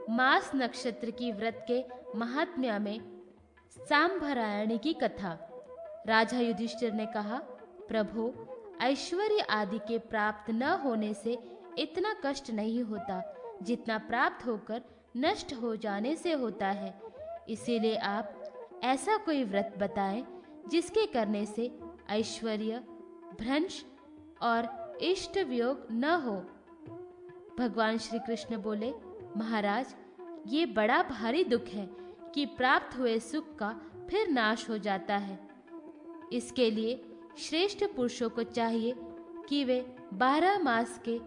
मास नक्षत्र की व्रत के महात्म्य में सांभरायणी की कथा। राजा युधिष्ठिर ने कहा, प्रभु, ऐश्वर्य आदि के प्राप्त न होने से इतना कष्ट नहीं होता जितना प्राप्त होकर नष्ट हो जाने से होता है। इसीलिए आप ऐसा कोई व्रत बताएं जिसके करने से ऐश्वर्य, भ्रंश और इष्ट वियोग न हो। भगवान श्री कृष्ण बोले, महाराज, ये बड़ा भारी दुख है कि प्राप्त हुए सुख का फिर नाश हो जाता है। इसके लिए श्रेष्ठ पुरुषों को चाहिए कि वे 12 मास के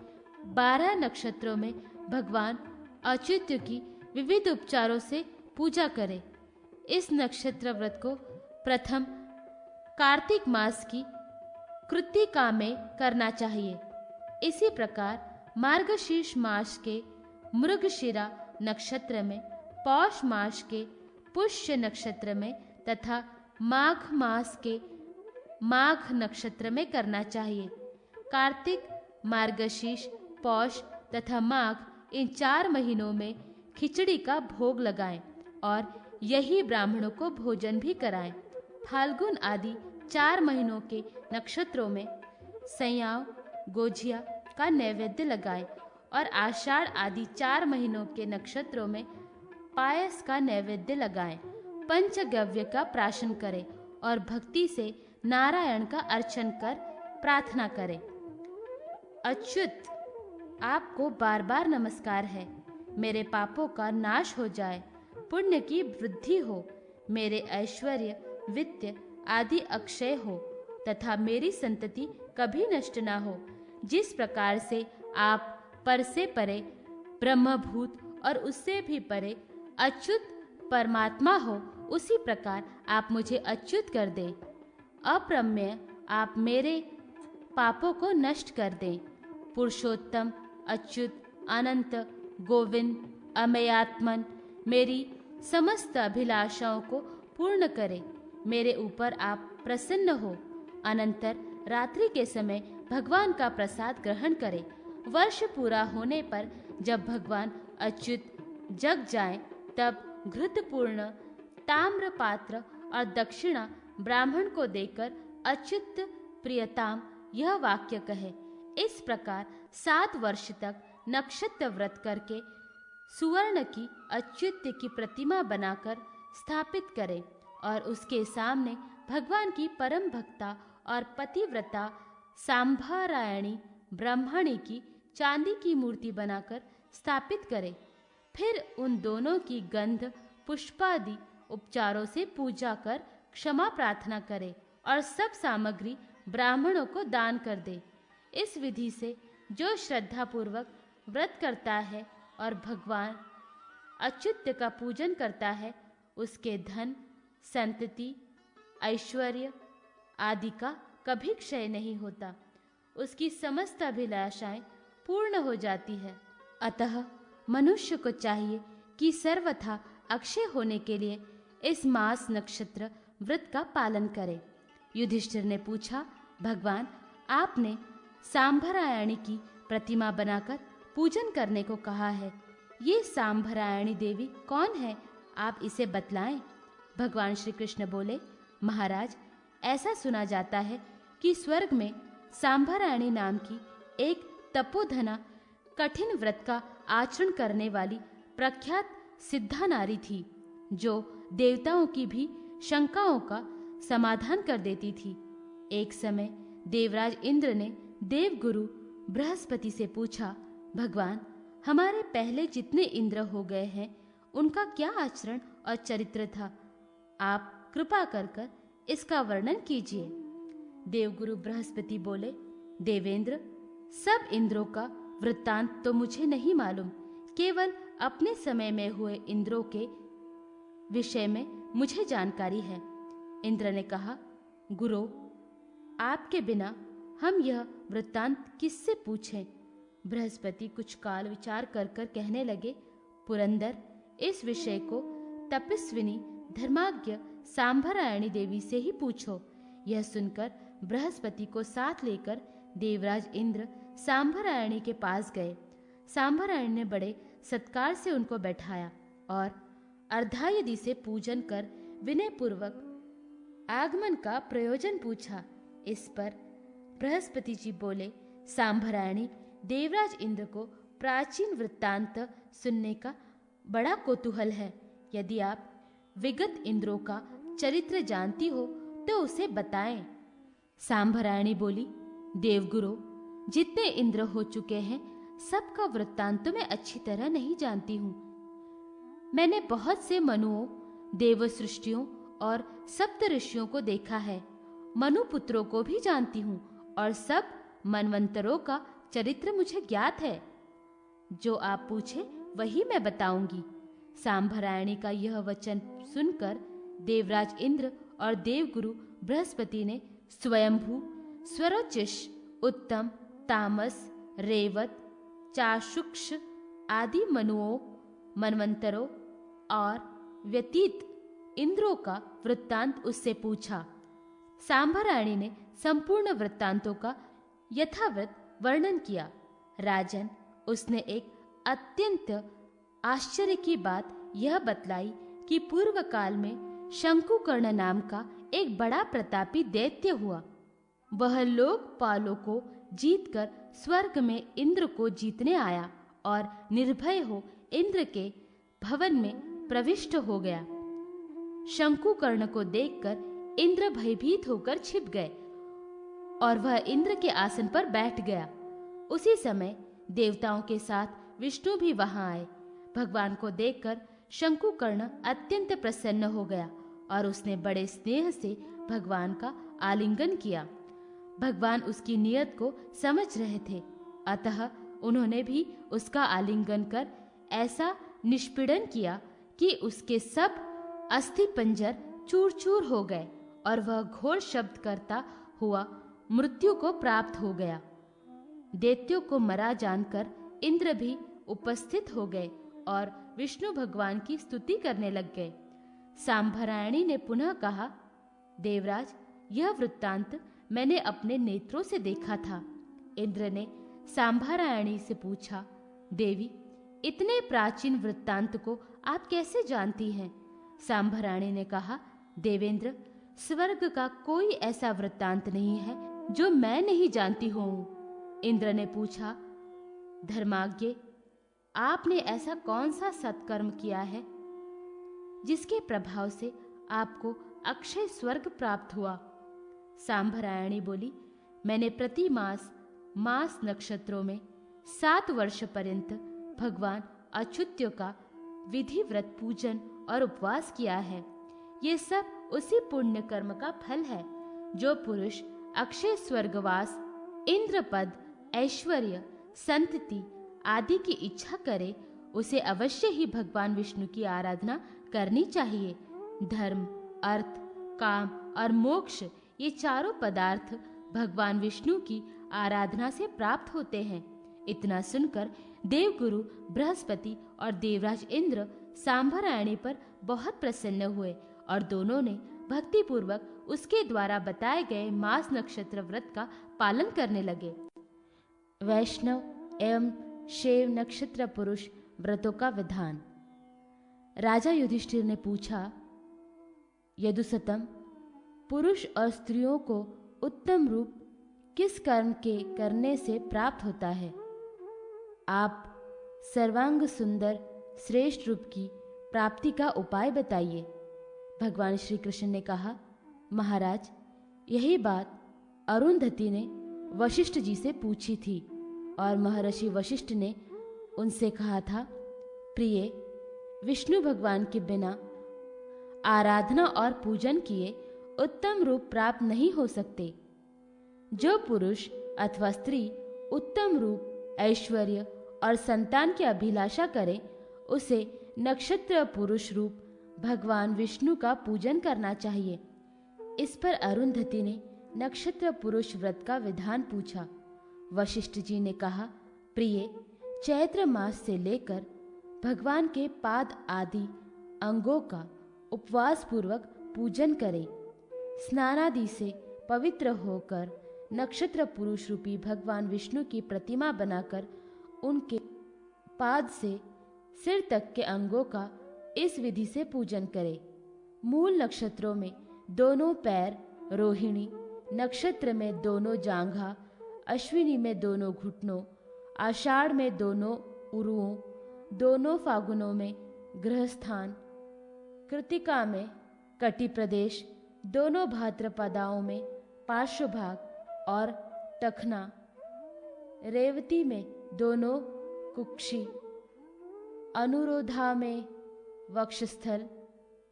12 नक्षत्रों में भगवान अच्युत की विविध उपचारों से पूजा करें। इस नक्षत्र व्रत को प्रथम कार्तिक मास की कृत्तिका में करना चाहिए। इसी प्रकार मार्गशीर्ष मास के मृगशिरा नक्षत्र में, पौष मास के पुष्य नक्षत्र में तथा माघ मास के माघ नक्षत्र में करना चाहिए। कार्तिक, मार्गशीर्ष, पौष तथा माघ इन 4 महीनों में खिचड़ी का भोग लगाएं और यही ब्राह्मणों को भोजन भी कराएं। फाल्गुन आदि 4 महीनों के नक्षत्रों में सयाव, गोझिया का नैवेद्य लगाएं और आषाढ़ आदि 4 महीनों के नक्षत्रों में पायस का नैवेद्य लगाएं। पंचगव्य का प्राशन करें और भक्ति से नारायण का अर्चन कर प्रार्थना करें। अच्युत, आपको बार बार नमस्कार है। मेरे पापों का नाश हो जाए, पुण्य की वृद्धि हो, मेरे ऐश्वर्य, वित्त आदि अक्षय हो तथा मेरी संतति कभी नष्ट ना हो। जिस प्रकार से आप पर से परे ब्रह्मभूत और उससे भी परे अच्युत परमात्मा हो, उसी प्रकार आप मुझे अच्युत कर दें। अप्रमेय आप मेरे पापों को नष्ट कर दें। पुरुषोत्तम, अच्युत, अनंत, गोविंद, अमेयात्मन मेरी समस्त अभिलाषाओं को पूर्ण करें। मेरे ऊपर आप प्रसन्न हो। अनंतर रात्रि के समय भगवान का प्रसाद ग्रहण करें। वर्ष पूरा होने पर जब भगवान अच्युत जग जाएं, तब घृतपूर्ण ताम्र पात्र और दक्षिणा ब्राह्मण को देकर अच्युत प्रियताम यह वाक्य कहे। इस प्रकार 7 वर्ष तक नक्षत्र व्रत करके सुवर्ण की अच्युत की प्रतिमा बनाकर स्थापित करें और उसके सामने भगवान की परम भक्ता और पतिव्रता सांभरायणी ब्राह्मणी की चांदी की मूर्ति बनाकर स्थापित करें। फिर उन दोनों की गंध पुष्पादि उपचारों से पूजा कर क्षमा प्रार्थना करें और सब सामग्री ब्राह्मणों को दान कर दे। इस विधि से जो श्रद्धा पूर्वक व्रत करता है और भगवान अच्युत का पूजन करता है, उसके धन, संतति, ऐश्वर्य आदि का कभी क्षय नहीं होता। उसकी समस्त अभिलाषाएं पूर्ण हो जाती है। अतः मनुष्य को चाहिए कि सर्वथा अक्षय होने के लिए इस मास नक्षत्र व्रत का पालन करे। युधिष्ठिर ने पूछा, भगवान, आपने सांभरायणी की प्रतिमा बनाकर पूजन करने को कहा है। ये सांभरायणी देवी कौन है, आप इसे बतलाएं। भगवान श्री कृष्ण बोले, महाराज, ऐसा सुना जाता है कि स्वर्ग में सांभरायणी नाम की एक तपोधना कठिन व्रत का आचरण करने वाली प्रख्यात सिद्धा नारी थी, जो देवताओं की भी शंकाओं का समाधान कर देती थी। एक समय देवराज इंद्र ने देवगुरु बृहस्पति से पूछा, भगवान, हमारे पहले जितने इंद्र हो गए हैं, उनका क्या आचरण और चरित्र था? आप कृपा कर कर इसका वर्णन कीजिए। देवगुरु बृहस्पति बोले, देवेंद्र, सब इंद्रों का वृत्तांत तो मुझे नहीं मालूम, केवल अपने समय में हुए इंद्रों के विषय में मुझे जानकारी है। इंद्र ने कहा, गुरु, आपके बिना हम यह वृत्तांत किससे पूछें? बृहस्पति कुछ काल विचार कर कर कहने लगे, पुरंदर, इस विषय को तपस्विनी धर्माज्ञ सांभरायणी देवी से ही पूछो। यह सुनकर बृहस्पति को साथ लेकर देवराज इंद्र सांभरायणी के पास गए। सांभरायणी ने बड़े सत्कार से उनको बैठाया और अर्धायदि से पूजन कर विनय पूर्वक आगमन का प्रयोजन पूछा। इस पर बृहस्पति जी बोले, सांभरायणी, देवराज इंद्र को प्राचीन वृत्तांत सुनने का बड़ा कौतूहल है। यदि आप विगत इंद्रों का चरित्र जानती हो तो उसे बताएं। सांभरायणी बोली, देवगुरु, जितने इंद्र हो चुके हैं सबका वृत्तांत तो मैं अच्छी तरह नहीं जानती हूँ। मैंने बहुत से मनुओं, देव सृष्टियों और सप्त ऋषियों को देखा है। मनुपुत्रों को भी जानती हूँ और सब मनवंतरों का चरित्र मुझे ज्ञात है। जो आप पूछे वही मैं बताऊंगी। सांभरायणी का यह वचन सुनकर देवराज इंद्र और देवगुरु बृहस्पति ने स्वयंभू, स्वरोचिष, उत्तम, तामस, रेवत, चाशुक्ष आदि मनुओं, मनवंतरों और व्यतीत इंद्रों का वृत्तांत उससे पूछा। सांभरायणी ने संपूर्ण वृत्तांतों का यथावत वर्णन किया। राजन, उसने एक अत्यंत आश्चर्य की बात यह बतलाई कि पूर्व काल में शंकुकर्ण नाम का एक बड़ा प्रतापी दैत्य हुआ। वह लोकपालों को जीतकर स्वर्ग में इंद्र को जीतने आया और निर्भय हो इंद्र के भवन में प्रविष्ट हो गया। शंकुकर्ण को देखकर इंद्र भयभीत होकर छिप गए और वह इंद्र के आसन पर बैठ गया। उसी समय देवताओं के साथ विष्णु भी वहां आए। भगवान को देखकर शंकुकर्ण अत्यंत प्रसन्न हो गया और उसने बड़े स्नेह से भगवान का आलिंगन किया। भगवान उसकी नियत को समझ रहे थे, अतः उन्होंने भी उसका आलिंगन कर ऐसा निष्पीड़न किया कि उसके सब अस्थि पंजर चूर चूर हो गए और वह घोर शब्द करता हुआ मृत्यु को प्राप्त हो गया। दैत्यों को मरा जानकर इंद्र भी उपस्थित हो गए और विष्णु भगवान की स्तुति करने लग गए। सांभरायणी ने पुनः कहा, देवराज, यह वृत्तांत मैंने अपने नेत्रों से देखा था। इंद्र ने सांभरायणी से पूछा, देवी, इतने प्राचीन वृत्तांत को आप कैसे जानती हैं? सांभरायणी ने कहा, देवेंद्र, स्वर्ग का कोई ऐसा वृत्तांत नहीं है जो मैं नहीं जानती हूँ। इंद्र ने पूछा, धर्माज्ञ, आपने ऐसा कौन सा सत्कर्म किया है जिसके प्रभाव से आपको अक्षय स्वर्ग प्राप्त हुआ? सांभरायणी बोली, मैंने प्रति मास नक्षत्रों में 7 वर्ष पर्यंत भगवान अच्युत्य का विधिव्रत पूजन और उपवास किया है। ये सब उसी पुण्य कर्म का फल है। जो पुरुष अक्षय स्वर्गवास, इंद्रपद, ऐश्वर्य, संतति आदि की इच्छा करे, उसे अवश्य ही भगवान विष्णु की आराधना करनी चाहिए। धर्म, अर्थ, काम और मोक्ष, ये चारों पदार्थ भगवान विष्णु की आराधना से प्राप्त होते हैं। इतना सुनकर देवगुरु बृहस्पति और देवराज इंद्र सांभरायणी पर बहुत प्रसन्न हुए और दोनों ने भक्ति पूर्वक उसके द्वारा बताए गए मास नक्षत्र व्रत का पालन करने लगे। वैष्णव एवं शैव नक्षत्र पुरुष व्रतों का विधान। राजा युधिष्ठिर ने पूछा, यदुसतम, पुरुष और स्त्रियों को उत्तम रूप किस कर्म के करने से प्राप्त होता है? आप सर्वांग सुंदर श्रेष्ठ रूप की प्राप्ति का उपाय बताइए। भगवान श्री कृष्ण ने कहा, महाराज, यही बात अरुंधति ने वशिष्ठ जी से पूछी थी और महर्षि वशिष्ठ ने उनसे कहा था, प्रिय, विष्णु भगवान के बिना आराधना और पूजन किए उत्तम रूप प्राप्त नहीं हो सकते। जो पुरुष अथवा स्त्री उत्तम रूप, ऐश्वर्य और संतान की अभिलाषा करे, उसे नक्षत्र पुरुष रूप भगवान विष्णु का पूजन करना चाहिए। इस पर अरुंधति ने नक्षत्र पुरुष व्रत का विधान पूछा। वशिष्ठ जी ने कहा, प्रिय, चैत्र मास से लेकर भगवान के पाद आदि अंगों का उपवास पूर्वक पूजन करें। स्नानादि से पवित्र होकर नक्षत्र पुरुष रूपी भगवान विष्णु की प्रतिमा बनाकर उनके पाद से सिर तक के अंगों का इस विधि से पूजन करें। मूल नक्षत्रों में दोनों पैर, रोहिणी नक्षत्र में दोनों जांघा, अश्विनी में दोनों घुटनों, आषाढ़ में दोनों उरुओं, दोनों फागुनों में गृहस्थान, कृतिका में कटि प्रदेश, दोनों भाद्रपदाओं में पार्श्वभाग और टखना, रेवती में दोनों कुक्षी, अनुरोधा में वक्षस्थल,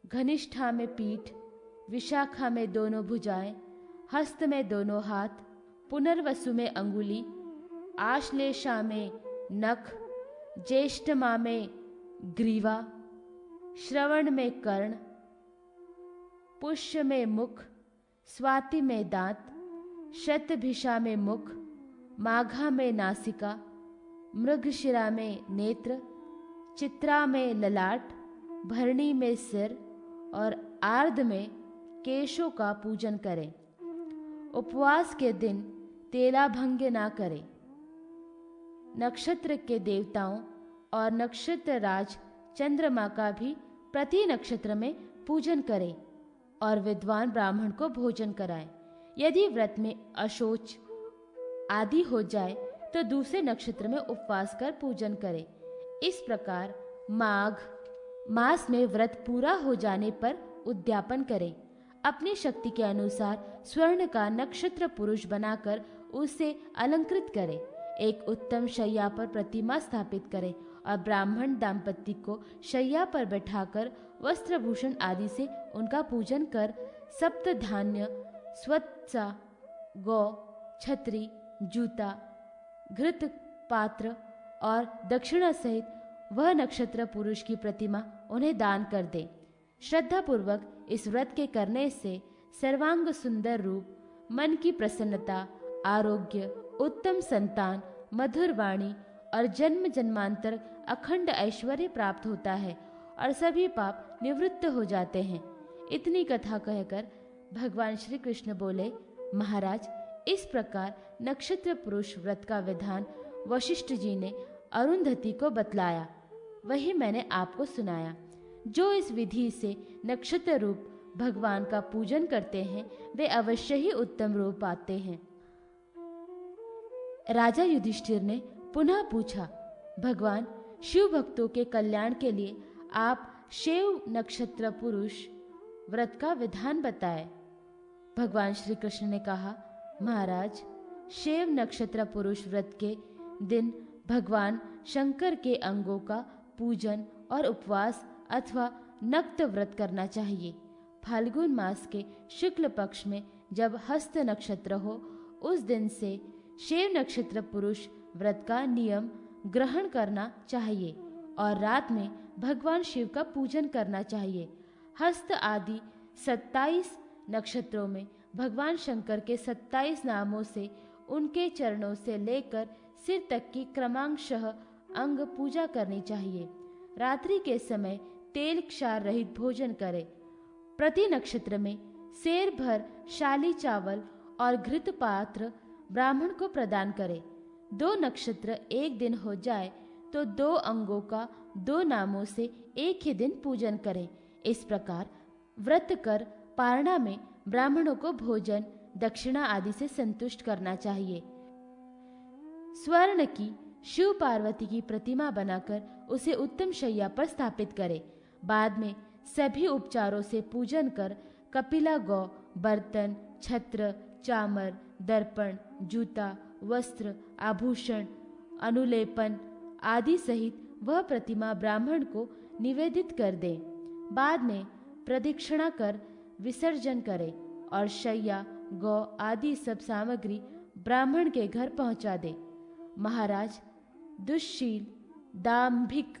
घनिष्ठा में पीठ, विशाखा में दोनों भुजाएं, हस्त में दोनों हाथ, पुनर्वसु में अंगुली, आश्लेषा में नख, ज्येष्ठमा में ग्रीवा, श्रवण में कर्ण, पुष्य में मुख, स्वाति में दांत, शतभिषा में मुख, माघा में नासिका, मृगशिरा में नेत्र, चित्रा में ललाट, भरणी में सिर और आर्द्र में केशों का पूजन करें। उपवास के दिन तेलाभंग ना करें। नक्षत्र के देवताओं और नक्षत्र राज चंद्रमा का भी प्रति नक्षत्र में पूजन करें और विद्वान ब्राह्मण को भोजन कराएं। यदि व्रत में अशोच आदि हो जाए तो दूसरे नक्षत्र में उपवास कर पूजन करें। इस प्रकार माघ मास में व्रत पूरा हो जाने पर उद्यापन करें। अपनी शक्ति के अनुसार स्वर्ण का नक्षत्र पुरुष बनाकर उसे अलंकृत करें। एक उत्तम शैया पर प्रतिमा स्थापित करें और ब्राह्मण दाम्पत्य को शैया पर बैठाकर वस्त्रभूषण आदि से उनका पूजन कर सप्त धान्य, स्वत्सा, गौ, छत्री, जूता, घृत पात्र और दक्षिणा सहित वह नक्षत्र पुरुष की प्रतिमा उन्हें दान कर दे। श्रद्धा पूर्वक इस व्रत के करने से सर्वांग सुंदर रूप, मन की प्रसन्नता, आरोग्य, उत्तम संतान, मधुर वाणी और जन्म जन्मांतर अखंड ऐश्वर्य प्राप्त होता है और सभी पाप निवृत्त हो जाते हैं। इतनी कथा कहकर भगवान श्री कृष्ण बोले, महाराज, इस प्रकार नक्षत्र पुरुष व्रत का विधान वशिष्ठ जी ने अरुंधति को बतलाया, वही मैंने आपको सुनाया। जो इस विधि से नक्षत्र रूप भगवान का पूजन करते हैं वे अवश्य ही उत्तम रूप पाते हैं। राजा युधिष्ठिर ने पुनः पूछा, भगवान, शिव भक्तों के कल्याण के लिए आप शैव नक्षत्र पुरुष व्रत का विधान बताएं। भगवान श्री कृष्ण ने कहा, महाराज, शैव नक्षत्र पुरुष व्रत के दिन भगवान शंकर के अंगों का पूजन और उपवास अथवा नक्त व्रत करना चाहिए। फाल्गुन मास के शुक्ल पक्ष में जब हस्त नक्षत्र हो उस दिन से शैव नक्षत्र पुरुष व्रत का नियम ग्रहण करना चाहिए और रात में भगवान शिव का पूजन करना चाहिए। हस्त आदि 27 नक्षत्रों में भगवान शंकर के 27 नामों से उनके चरणों से लेकर सिर तक की क्रमांशः अंग पूजा करनी चाहिए। रात्रि के समय तेल क्षार रहित भोजन करें। प्रति नक्षत्र में सेर भर शाली चावल और घृत पात्र ब्राह्मण को प्रदान करें। 2 नक्षत्र एक दिन हो जाए तो 2 अंगों का 2 नामों से एक ही दिन पूजन करें। इस प्रकार व्रत कर पारणा में ब्राह्मणों को भोजन, दक्षिणा आदि से संतुष्ट करना चाहिए। स्वर्ण की शिव पार्वती की प्रतिमा बनाकर उसे उत्तम शैया पर स्थापित करें। बाद में सभी उपचारों से पूजन कर कपिला गौ, बर्तन, छत्र, चामर, दर्पण, जूता, वस्त्र, आभूषण, अनुलेपन आदि सहित वह प्रतिमा ब्राह्मण को निवेदित कर दें। बाद में प्रदक्षिणा कर विसर्जन करें और शैया, गौ आदि सब सामग्री ब्राह्मण के घर पहुंचा दे। महाराज, दुष्शील, दाम्भिक,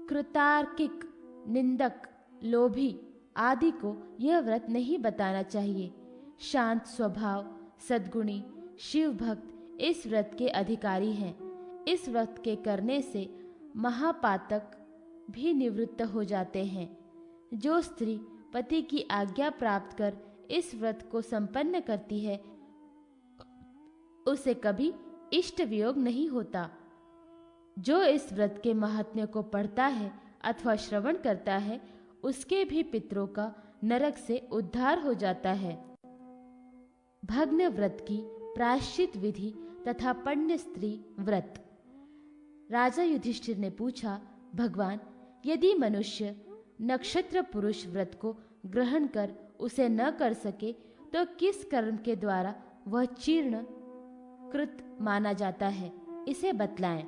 कृतार्किक, निंदक, लोभी आदि को यह व्रत नहीं बताना चाहिए। शांत स्वभाव, सद्गुणी, शिव भक्त इस व्रत के अधिकारी हैं। इस व्रत के करने से महापातक भी निवृत्त हो जाते हैं। जो स्त्री पति की आज्ञा प्राप्त कर इस व्रत को संपन्न करती है उसे कभी इष्ट वियोग नहीं होता। जो इस व्रत के महात्म्य को पढ़ता है अथवा श्रवण करता है, उसके भी पितरों का नरक से उद्धार हो जाता है। भग्न व्रत की प्रायश्चित विधि तथा पण्य स्त्री व्रत। राजा युधिष्ठिर ने पूछा, भगवान, यदि मनुष्य नक्षत्र पुरुष व्रत को ग्रहण कर उसे न कर सके तो किस कर्म के द्वारा वह चीर्ण कृत माना जाता है, इसे बतलाएं।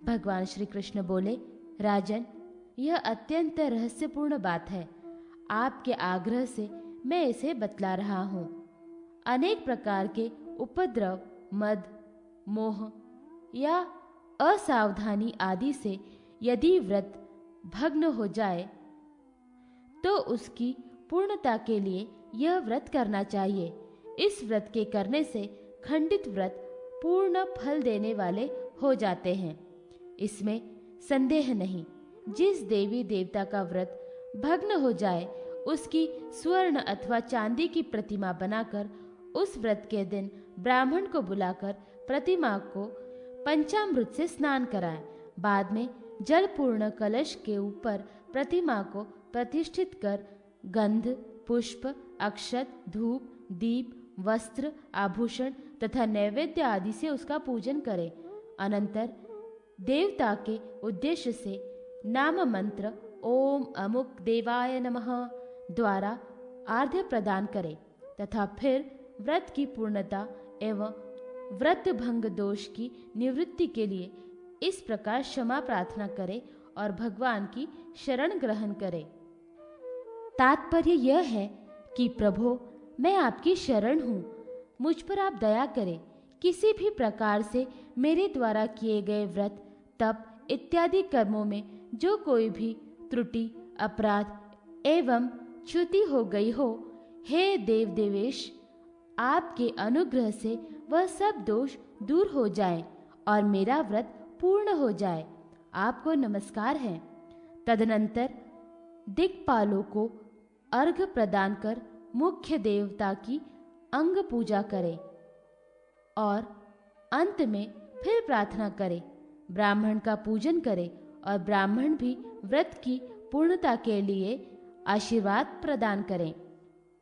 भगवान श्री कृष्ण बोले, राजन, यह अत्यंत रहस्यपूर्ण बात है। आपके आग्रह से मैं इसे बतला रहा हूँ। अनेक प्रकार के उपद्रव, मद, मोह या असावधानी आदि से यदि व्रत भग्न हो जाए तो उसकी पूर्णता के लिए यह व्रत करना चाहिए। इस व्रत के करने से खंडित व्रत पूर्ण फल देने वाले हो जाते हैं, इसमें संदेह नहीं। जिस देवी देवता का व्रत भग्न हो जाए उसकी स्वर्ण अथवा चांदी की प्रतिमा बनाकर उस व्रत के दिन ब्राह्मण को बुलाकर प्रतिमा को पंचामृत से स्नान कराएं। बाद में जलपूर्ण कलश के ऊपर प्रतिमा को प्रतिष्ठित कर गंध, पुष्प, अक्षत, धूप, दीप, वस्त्र, आभूषण तथा नैवेद्य आदि से उसका पूजन करें। अनंतर देवता के उद्देश्य से नाम मंत्र ओम अमुक देवाय नमः द्वारा आर्घ्य प्रदान करें तथा फिर व्रत की पूर्णता एवं व्रत भंग दोष की निवृत्ति के लिए इस प्रकार क्षमा प्रार्थना करें और भगवान की शरण ग्रहण करें। तात्पर्य यह है कि प्रभो, मैं आपकी शरण हूँ, मुझ पर आप दया करें। किसी भी प्रकार से मेरे द्वारा किए गए व्रत, तप इत्यादि कर्मों में जो कोई भी त्रुटि, अपराध एवं च्युति हो गई हो, हे देव देवेश, आपके अनुग्रह से वह सब दोष दूर हो जाए और मेरा व्रत पूर्ण हो जाए। आपको नमस्कार है। तदनंतर दिक्पालों को अर्घ्य प्रदान कर मुख्य देवता की अंग पूजा करें और अंत में फिर प्रार्थना करें। ब्राह्मण का पूजन करें और ब्राह्मण भी व्रत की पूर्णता के लिए आशीर्वाद प्रदान करें।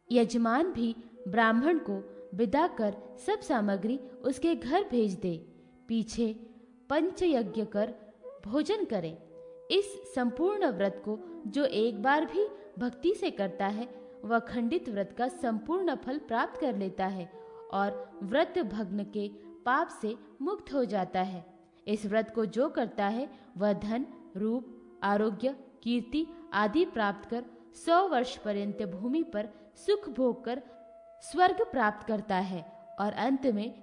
यजमान भी ब्राह्मण को विदा कर सब सामग्री उसके घर भेज दे। पीछे पंचयज्ञ कर भोजन करें। इस संपूर्ण व्रत को जो एक बार भी भक्ति से करता है वह खंडित व्रत का संपूर्ण फल प्राप्त कर लेता है और व्रत भग्न के पाप से मुक्त हो जाता है। इस व्रत को जो करता है वह धन, रूप, आरोग्य, कीर्ति आदि प्राप्त कर 100 वर्ष पर्यंत भूमि पर सुख भोग कर स्वर्ग प्राप्त करता है और अंत में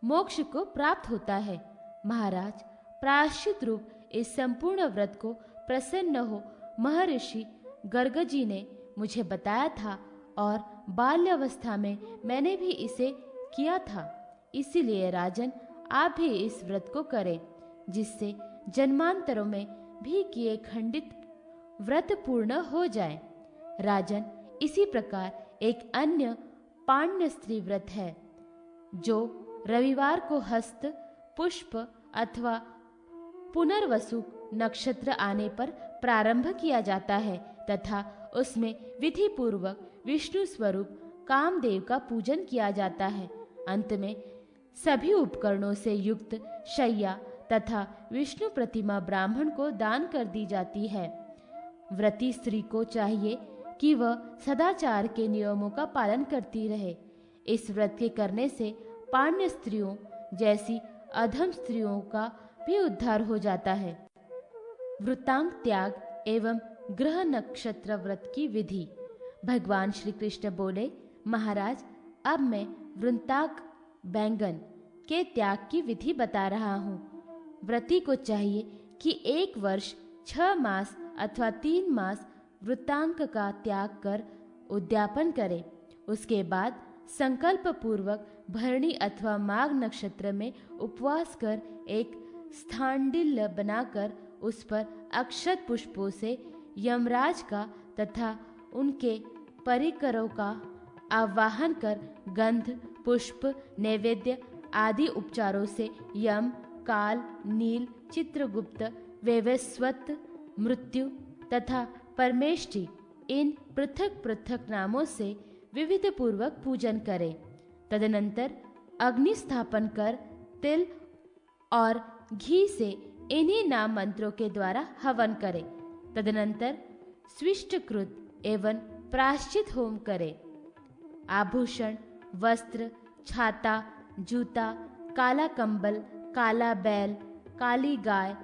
मोक्ष को प्राप्त होता है। महाराज, प्रायश्चित रूप इस संपूर्ण व्रत को प्रसन्न हो महर्षि गर्ग जी ने मुझे बताया था और बाल्यावस्था में मैंने भी इसे किया था। इसीलिए राजन, आप भी इस व्रत को करें, जिससे जन्मांतरों में भी किए खंडित व्रत पूर्ण हो जाए। राजन, इसी प्रकार एक अन्य पाण्य स्त्री व्रत है जो रविवार को हस्त, पुष्प अथवा पुनर्वसु नक्षत्र आने पर प्रारंभ किया जाता है तथा उसमें विधि पूर्वक विष्णु स्वरूप कामदेव का पूजन किया जाता है। अंत में सभी उपकरणों से युक्त शैया तथा विष्णु प्रतिमा ब्राह्मण को दान कर दी जाती है। व्रती स्त्री को चाहिए कि वह सदाचार के नियमों का पालन करती रहे। इस व्रत के करने से पाण्य स्त्रियों जैसी अधम स्त्रियों का भी उद्धार हो जाता है। वृतांग त्याग एवं ग्रह नक्षत्र व्रत की विधि। भगवान श्री कृष्ण बोले, महाराज, अब मैं वृंताक बैंगन के त्याग की विधि बता रहा हूँ। व्रती को चाहिए कि 1 वर्ष 6 मास अथवा 3 मास वृतांक का त्याग कर उद्यापन करे। उसके बाद संकल्प पूर्वक भरणी अथवा माघ नक्षत्र में उपवास कर एक स्थानडिल्य बनाकर उस पर अक्षत पुष्पों से यमराज का तथा उनके परिकरों का आवाहन कर गंध, पुष्प, नैवेद्य आदि उपचारों से यम, काल, नील, चित्रगुप्त, वैवस्वत, मृत्यु तथा परमेष्टि इन पृथक पृथक नामों से विविध पूर्वक पूजन करें। तदनंतर अग्नि स्थापन कर तिल और घी से इन्हीं नाम मंत्रों के द्वारा हवन करें। तदनंतर स्विष्टकृत एवं प्रायश्चित होम करें। आभूषण, वस्त्र, छाता, जूता, काला कंबल, काला बैल, काली गाय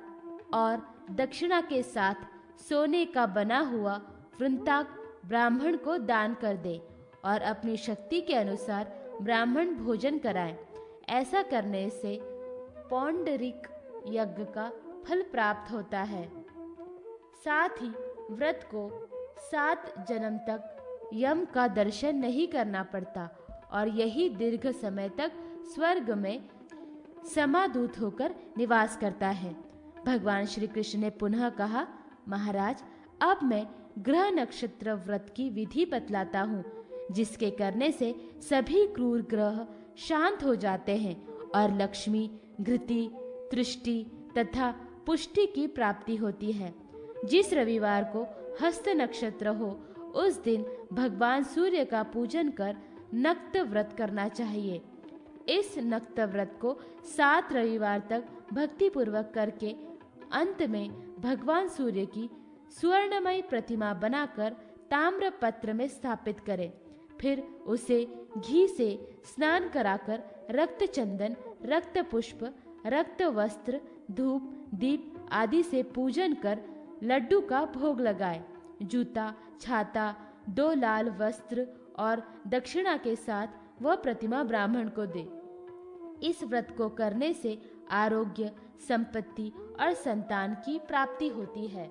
और दक्षिणा के साथ सोने का बना हुआ वृंताक ब्राह्मण को दान कर दे और अपनी शक्ति के अनुसार ब्राह्मण भोजन कराएं। ऐसा करने से पौंडरिक यज्ञ का फल प्राप्त होता है। साथ ही व्रत को 7 जन्म तक यम का दर्शन नहीं करना पड़ता और यही दीर्घ समय तक स्वर्ग में समादूत होकर निवास करता है। भगवान श्री कृष्ण ने पुनः कहा, महाराज, अब मैं ग्रह नक्षत्र व्रत की विधि बतलाता हूँ, जिसके करने से सभी क्रूर ग्रह शांत हो जाते हैं और लक्ष्मी, घृति, तृष्टि तथा पुष्टि की प्राप्ति होती है। जिस रविवार को हस्त नक्षत्र हो, उस दिन भगवान सूर्य का पूजन कर नक्त व्रत करना चाहिए। इस नक्त व्रत को 7 रविवार तक भक्ति पूर्वक करके अंत में भगवान सूर्य की स्वर्णमयी प्रतिमा बनाकर ताम्र पत्र में स्थापित करें। फिर उसे घी से स्नान कराकर रक्त चंदन, रक्त पुष्प, रक्त वस्त्र, धूप, दीप आदि से पूजन कर लड्डू का भोग लगाए। जूता, छाता, 2 लाल वस्त्र और दक्षिणा के साथ वह प्रतिमा ब्राह्मण को दे। इस व्रत को करने से आरोग्य, संपत्ति और संतान की प्राप्ति होती है।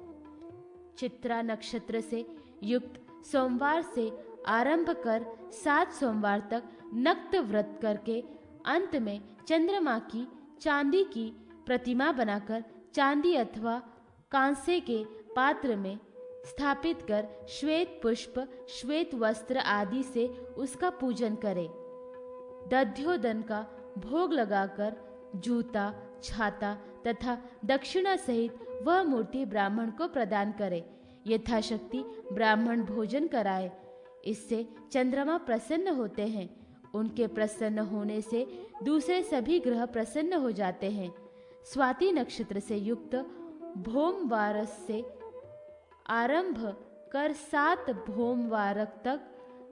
चित्रा नक्षत्र से युक्त सोमवार से आरंभ कर 7 सोमवार तक नक्त व्रत करके अंत में चंद्रमा की चांदी की प्रतिमा बनाकर चांदी अथवा कांसे के पात्र में स्थापित कर श्वेत पुष्प, श्वेत वस्त्र आदि से उसका पूजन करें। दध्योदन का भोग लगाकर जूता, छाता तथा दक्षिणा सहित वह मूर्ति ब्राह्मण को प्रदान करे। यथाशक्ति ब्राह्मण भोजन कराए। इससे चंद्रमा प्रसन्न होते हैं। उनके प्रसन्न होने से दूसरे सभी ग्रह प्रसन्न हो जाते हैं। स्वाति नक्षत्र से युक्त भोमवार से आरंभ कर 7 भोमवार तक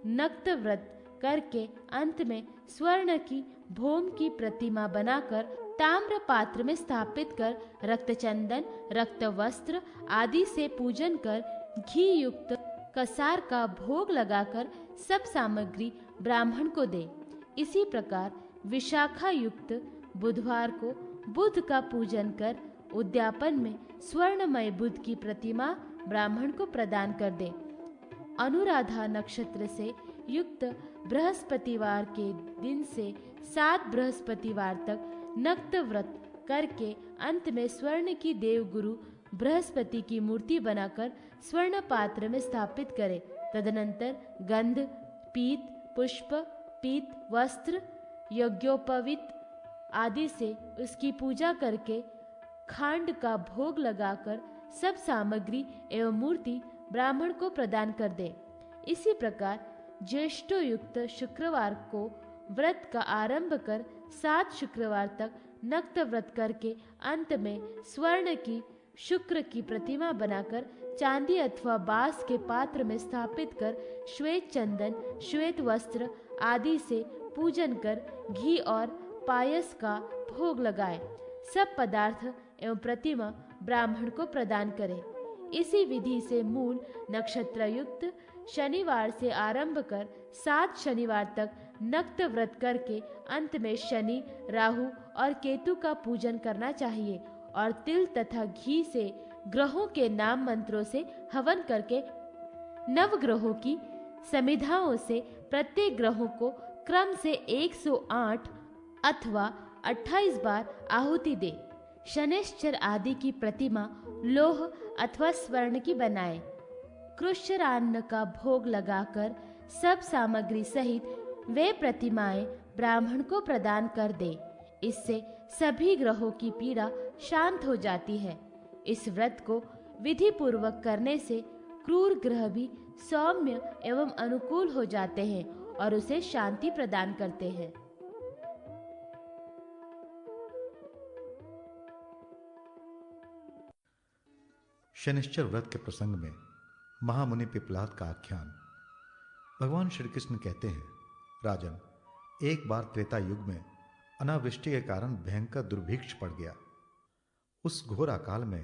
नक्त व्रत करके अंत में स्वर्ण की भोम की प्रतिमा बनाकर ताम्र पात्र में स्थापित कर रक्त चंदन, रक्त वस्त्र आदि से पूजन कर घी युक्त कसार का भोग लगाकर सब सामग्री ब्राह्मण को दे। इसी प्रकार विशाखा युक्त बुधवार को बुध का पूजन कर उद्यापन में स्वर्णमय बुध की प्रतिमा ब्राह्मण को प्रदान कर दे। अनुराधा नक्षत्र से युक्त बृहस्पतिवार के दिन से 7 बृहस्पतिवार तक नक्त व्रत करके अंत में स्वर्ण की देवगुरु बृहस्पति की मूर्ति बनाकर स्वर्ण पात्र में स्थापित करे। तदनंतर गंध, पीत, पुष्प, पीत, वस्त्र, यज्ञोपवीत आदि से उसकी पूजा करके खांड का भोग लगाकर सब सामग्री एवं मूर्ति ब्राह्मण को प्रदान कर दे। इसी प्रकार ज्येष्ठो युक्त शुक्रवार को व्रत का आरंभ कर 7 शुक्रवार तक नक्त व्रत करके अंत में स्वर्ण की शुक्र की प्रतिमा बनाकर चांदी अथवा बांस के पात्र में स्थापित कर श्वेत चंदन, श्वेत वस्त्र आदि से पूजन कर घी और पायस का भोग लगाए। सब पदार्थ एवं प्रतिमा ब्राह्मण को प्रदान करे। इसी विधि से मूल नक्षत्र युक्त शनिवार से आरंभ कर 7 शनिवार तक नक्त व्रत करके अंत में शनि, राहु और केतु का पूजन करना चाहिए और तिल तथा घी से ग्रहों के नाम मंत्रों से हवन करके नवग्रहों की समिधाओं से प्रत्येक ग्रहों को क्रम से 108 अथवा 28 बार आहुति दे। शनैश्चर आदि की प्रतिमा लोह अथवा स्वर्ण की बनाए। कृष्णान्न का भोग लगाकर सब सामग्री सहित वे प्रतिमाएं ब्राह्मण को प्रदान कर दे। इससे सभी ग्रहों की पीड़ा शांत हो जाती है। इस व्रत को विधि पूर्वक करने से क्रूर ग्रह भी सौम्य एवं अनुकूल हो जाते हैं और उसे शांति प्रदान करते हैं। शनिश्चर व्रत के प्रसंग में महामुनि पिपलाद का आख्यान। भगवान श्री कृष्ण कहते हैं, राजन, एक बार त्रेता युग में अनावृष्टि के कारण भयंकर दुर्भिक्ष पड़ गया। उस घोर अकाल में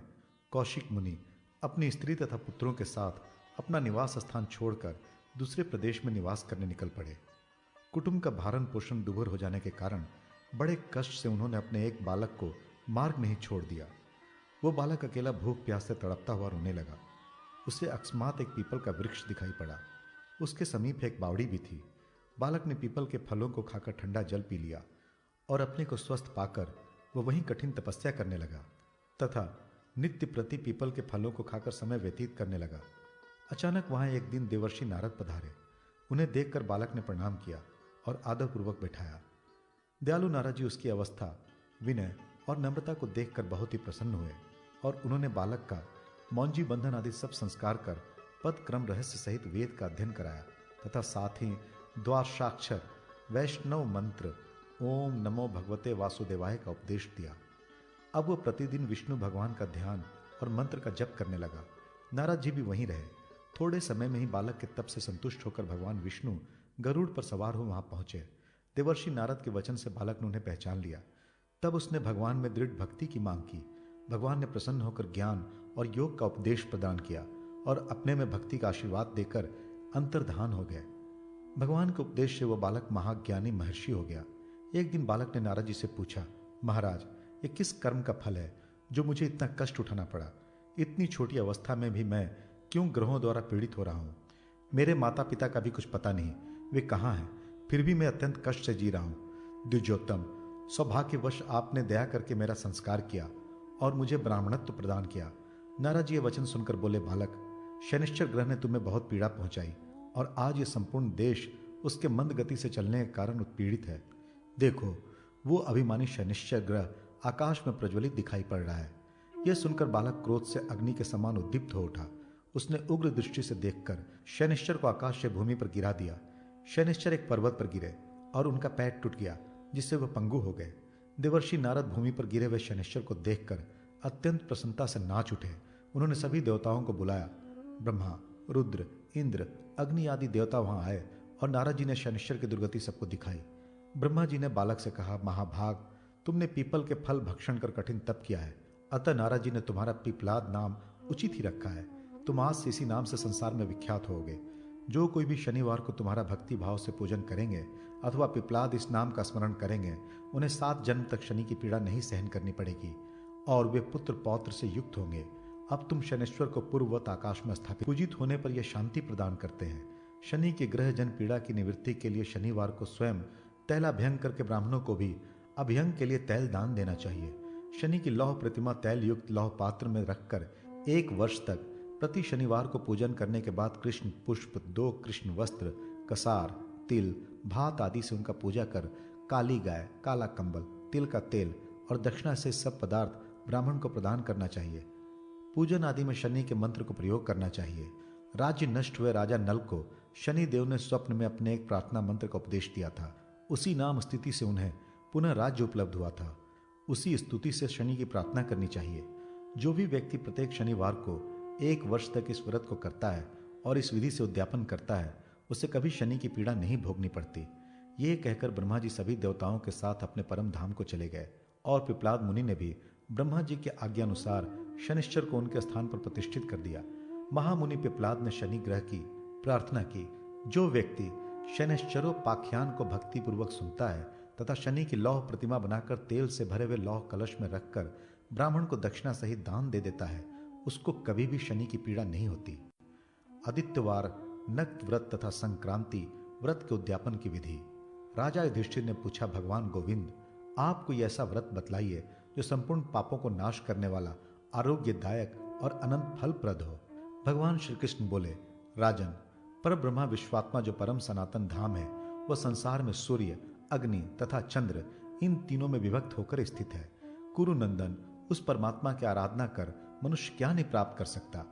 कौशिक मुनि अपनी स्त्री तथा पुत्रों के साथ अपना निवास स्थान छोड़कर दूसरे प्रदेश में निवास करने निकल पड़े। कुटुंब का भारण पोषण दुभर हो जाने के कारण बड़े कष्ट से उन्होंने अपने एक बालक को मार्ग में ही छोड़ दिया। वो बालक अकेला भूख प्यास से तड़पता हुआ रोने लगा। उसे अकस्मात एक पीपल का वृक्ष दिखाई पड़ा। उसके समीप एक बावड़ी भी थी। बालक ने पीपल के फलों को खाकर ठंडा जल पी लिया और अपने को स्वस्थ पाकर वह वहीं कठिन तपस्या करने लगा तथा नित्य प्रति पीपल के फलों को खाकर समय व्यतीत करने लगा। अचानक वहां एक दिन देवर्षि नारद पधारे। उन्हें देखकर बालक ने प्रणाम किया और आदरपूर्वक बैठाया। दयालु नारद जी उसकी अवस्था, विनय और नम्रता को देखकर बहुत ही प्रसन्न हुए और उन्होंने बालक का मौंजी बंधन आदि सब संस्कार कर पद क्रम रहस्य सहित वेद का अध्ययन कराया तथा साथ ही द्वादशाक्षर वैष्णव मंत्र ओम नमो भगवते वासुदेवाय का उपदेश दिया। अब वह प्रतिदिन विष्णु भगवान का ध्यान और मंत्र का जप करने लगा। नारद जी भी वहीं रहे। थोड़े समय में ही बालक के तप से संतुष्ट होकर भगवान विष्णु गरुड़ पर सवार हो वहां पहुंचे। देवर्षि नारद के वचन से बालक ने उन्हें पहचान लिया। तब उसने भगवान में दृढ़ भक्ति की मांग की। भगवान ने प्रसन्न होकर ज्ञान और योग का उपदेश प्रदान किया और अपने में भक्ति का आशीर्वाद देकर अंतर्धान हो गए। भगवान के उपदेश से वह बालक महाज्ञानी महर्षि हो गया। एक दिन बालक ने नारद जी से पूछा, महाराज, ये किस कर्म का फल है जो मुझे इतना कष्ट उठाना पड़ा? इतनी छोटी अवस्था में भी मैं क्यों ग्रहों द्वारा पीड़ित हो रहा हूं? मेरे माता पिता का भी कुछ पता नहीं, वे कहाँ हैं? फिर भी मैं अत्यंत कष्ट से जी रहा हूं। द्विजोत्तम, सौभाग्यवश आपने दया करके मेरा संस्कार किया और मुझे ब्राह्मणत्व प्रदान किया। नारद जी ये वचन सुनकर बोले, बालक, शनिश्चर ग्रह ने तुम्हें बहुत पीड़ा पहुंचाई और आज ये संपूर्ण देश उसके मंद गति से चलने के कारण उत्पीड़ित है। देखो, वो अभिमानी शनिश्चर ग्रह आकाश में प्रज्वलित दिखाई पड़ रहा है। यह सुनकर बालक क्रोध से अग्नि के समान उद्दीप्त हो उठा। उसने उग्र दृष्टि से देखकर शनिश्चर को आकाश से भूमि पर गिरा दिया। शनिश्चर एक पर्वत पर गिरे और उनका पैर टूट गया, जिससे वह पंगु हो गए। देवर्षि नारद भूमि पर गिरे हुए शनिश्चर को देखकर अत्यंत प्रसन्नता से नाच उठे। उन्होंने सभी देवताओं को बुलाया। ब्रह्मा, रुद्र, इंद्र, अग्नि आदि देवता वहां आए और नारद जी ने शनिश्चर की दुर्गति सबको दिखाई। ब्रह्मा जी ने बालक से कहा, महाभाग, तुमने पीपल के फल भक्षण कर कठिन तप किया है, अतः नारद जी ने तुम्हारा पिपलाद नाम उचित ही रखा है। तुम आज से इसी नाम से संसार में विख्यात होगे। जो कोई भी शनिवार को तुम्हारा भक्ति भाव से पूजन करेंगे अथवा पिपलाद इस नाम का स्मरण करेंगे, उन्हें 7 जन्म तक शनि की पीड़ा नहीं सहन करनी पड़ेगी और वे पुत्र पौत्र से युक्त होंगे। अब तुम शनिश्वर को पूर्ववत आकाश में स्थापित पूजित होने पर यह शांति प्रदान करते हैं। शनि के ग्रह जन पीड़ा की निवृत्ति के लिए शनिवार को स्वयं तैलाभ्यंग करके ब्राह्मणों को भी अभ्यंग के लिए तैल दान देना चाहिए। शनि की लौह प्रतिमा तैल युक्त लौह पात्र में रखकर 1 वर्ष तक प्रति शनिवार को पूजन करने के बाद कृष्ण पुष्प, 2 कृष्ण वस्त्र, कसार, तिल, भात आदि से उनका पूजा कर काली गाय, काला कंबल, तिल का तेल और दक्षिणा से सब पदार्थ ब्राह्मण को प्रदान करना चाहिए। पूजन आदि में शनि के मंत्र को प्रयोग करना चाहिए। राज्य नष्ट हुए राजा नल को शनि देव ने स्वप्न में अपने एक प्रार्थना मंत्र का उपदेश दिया था। उसी नाम स्थिति से उन्हें पुनः राज्य उपलब्ध हुआ था। उसी स्तुति से शनि की प्रार्थना करनी चाहिए। जो भी व्यक्ति प्रत्येक शनिवार को 1 वर्ष तक इस व्रत को करता है और इस विधि से उद्यापन करता है, उसे कभी शनि की पीड़ा नहीं भोगनी पड़ती। ये कहकर ब्रह्मा जी सभी देवताओं के साथ अपने परम धाम को चले गए और पिपलाद मुनि ने भी ब्रह्मा जी के आज्ञा अनुसार शनिश्चर को उनके स्थान पर प्रतिष्ठित कर दिया। महामुनि पिपलाद ने शनि ग्रह की प्रार्थना की। जो व्यक्ति शनिश्चरोपाख्यान को भक्ति पूर्वक सुनता है तथा शनि की लौह प्रतिमा बनाकर तेल से भरे हुए लौह कलश में रखकर ब्राह्मण को दक्षिणा सहित दान दे देता है, उसको कभी भी शनि की पीड़ा नहीं होती। आदित्यवार, नक्त व्रत तथा संक्रांति व्रत के उद्यापन की विधि। राजा युधिष्ठिर ने पूछा, भगवान गोविंद, आप कोई ऐसा व्रत बतलाइए जो संपूर्ण पापों को नाश करने वाला, आरोग्यदायक और अनंत फलप्रद हो। भगवान श्री कृष्ण बोले, राजन, पर ब्रह्मा विश्वात्मा जो परम सनातन धाम है, वह संसार में सूर्य, अग्नि तथा चंद्र इन तीनों में विभक्त होकर स्थित है। कुरुनंदन, उस परमात्मा की आराधना कर मनुष्य क्या नहीं प्राप्त कर सकता।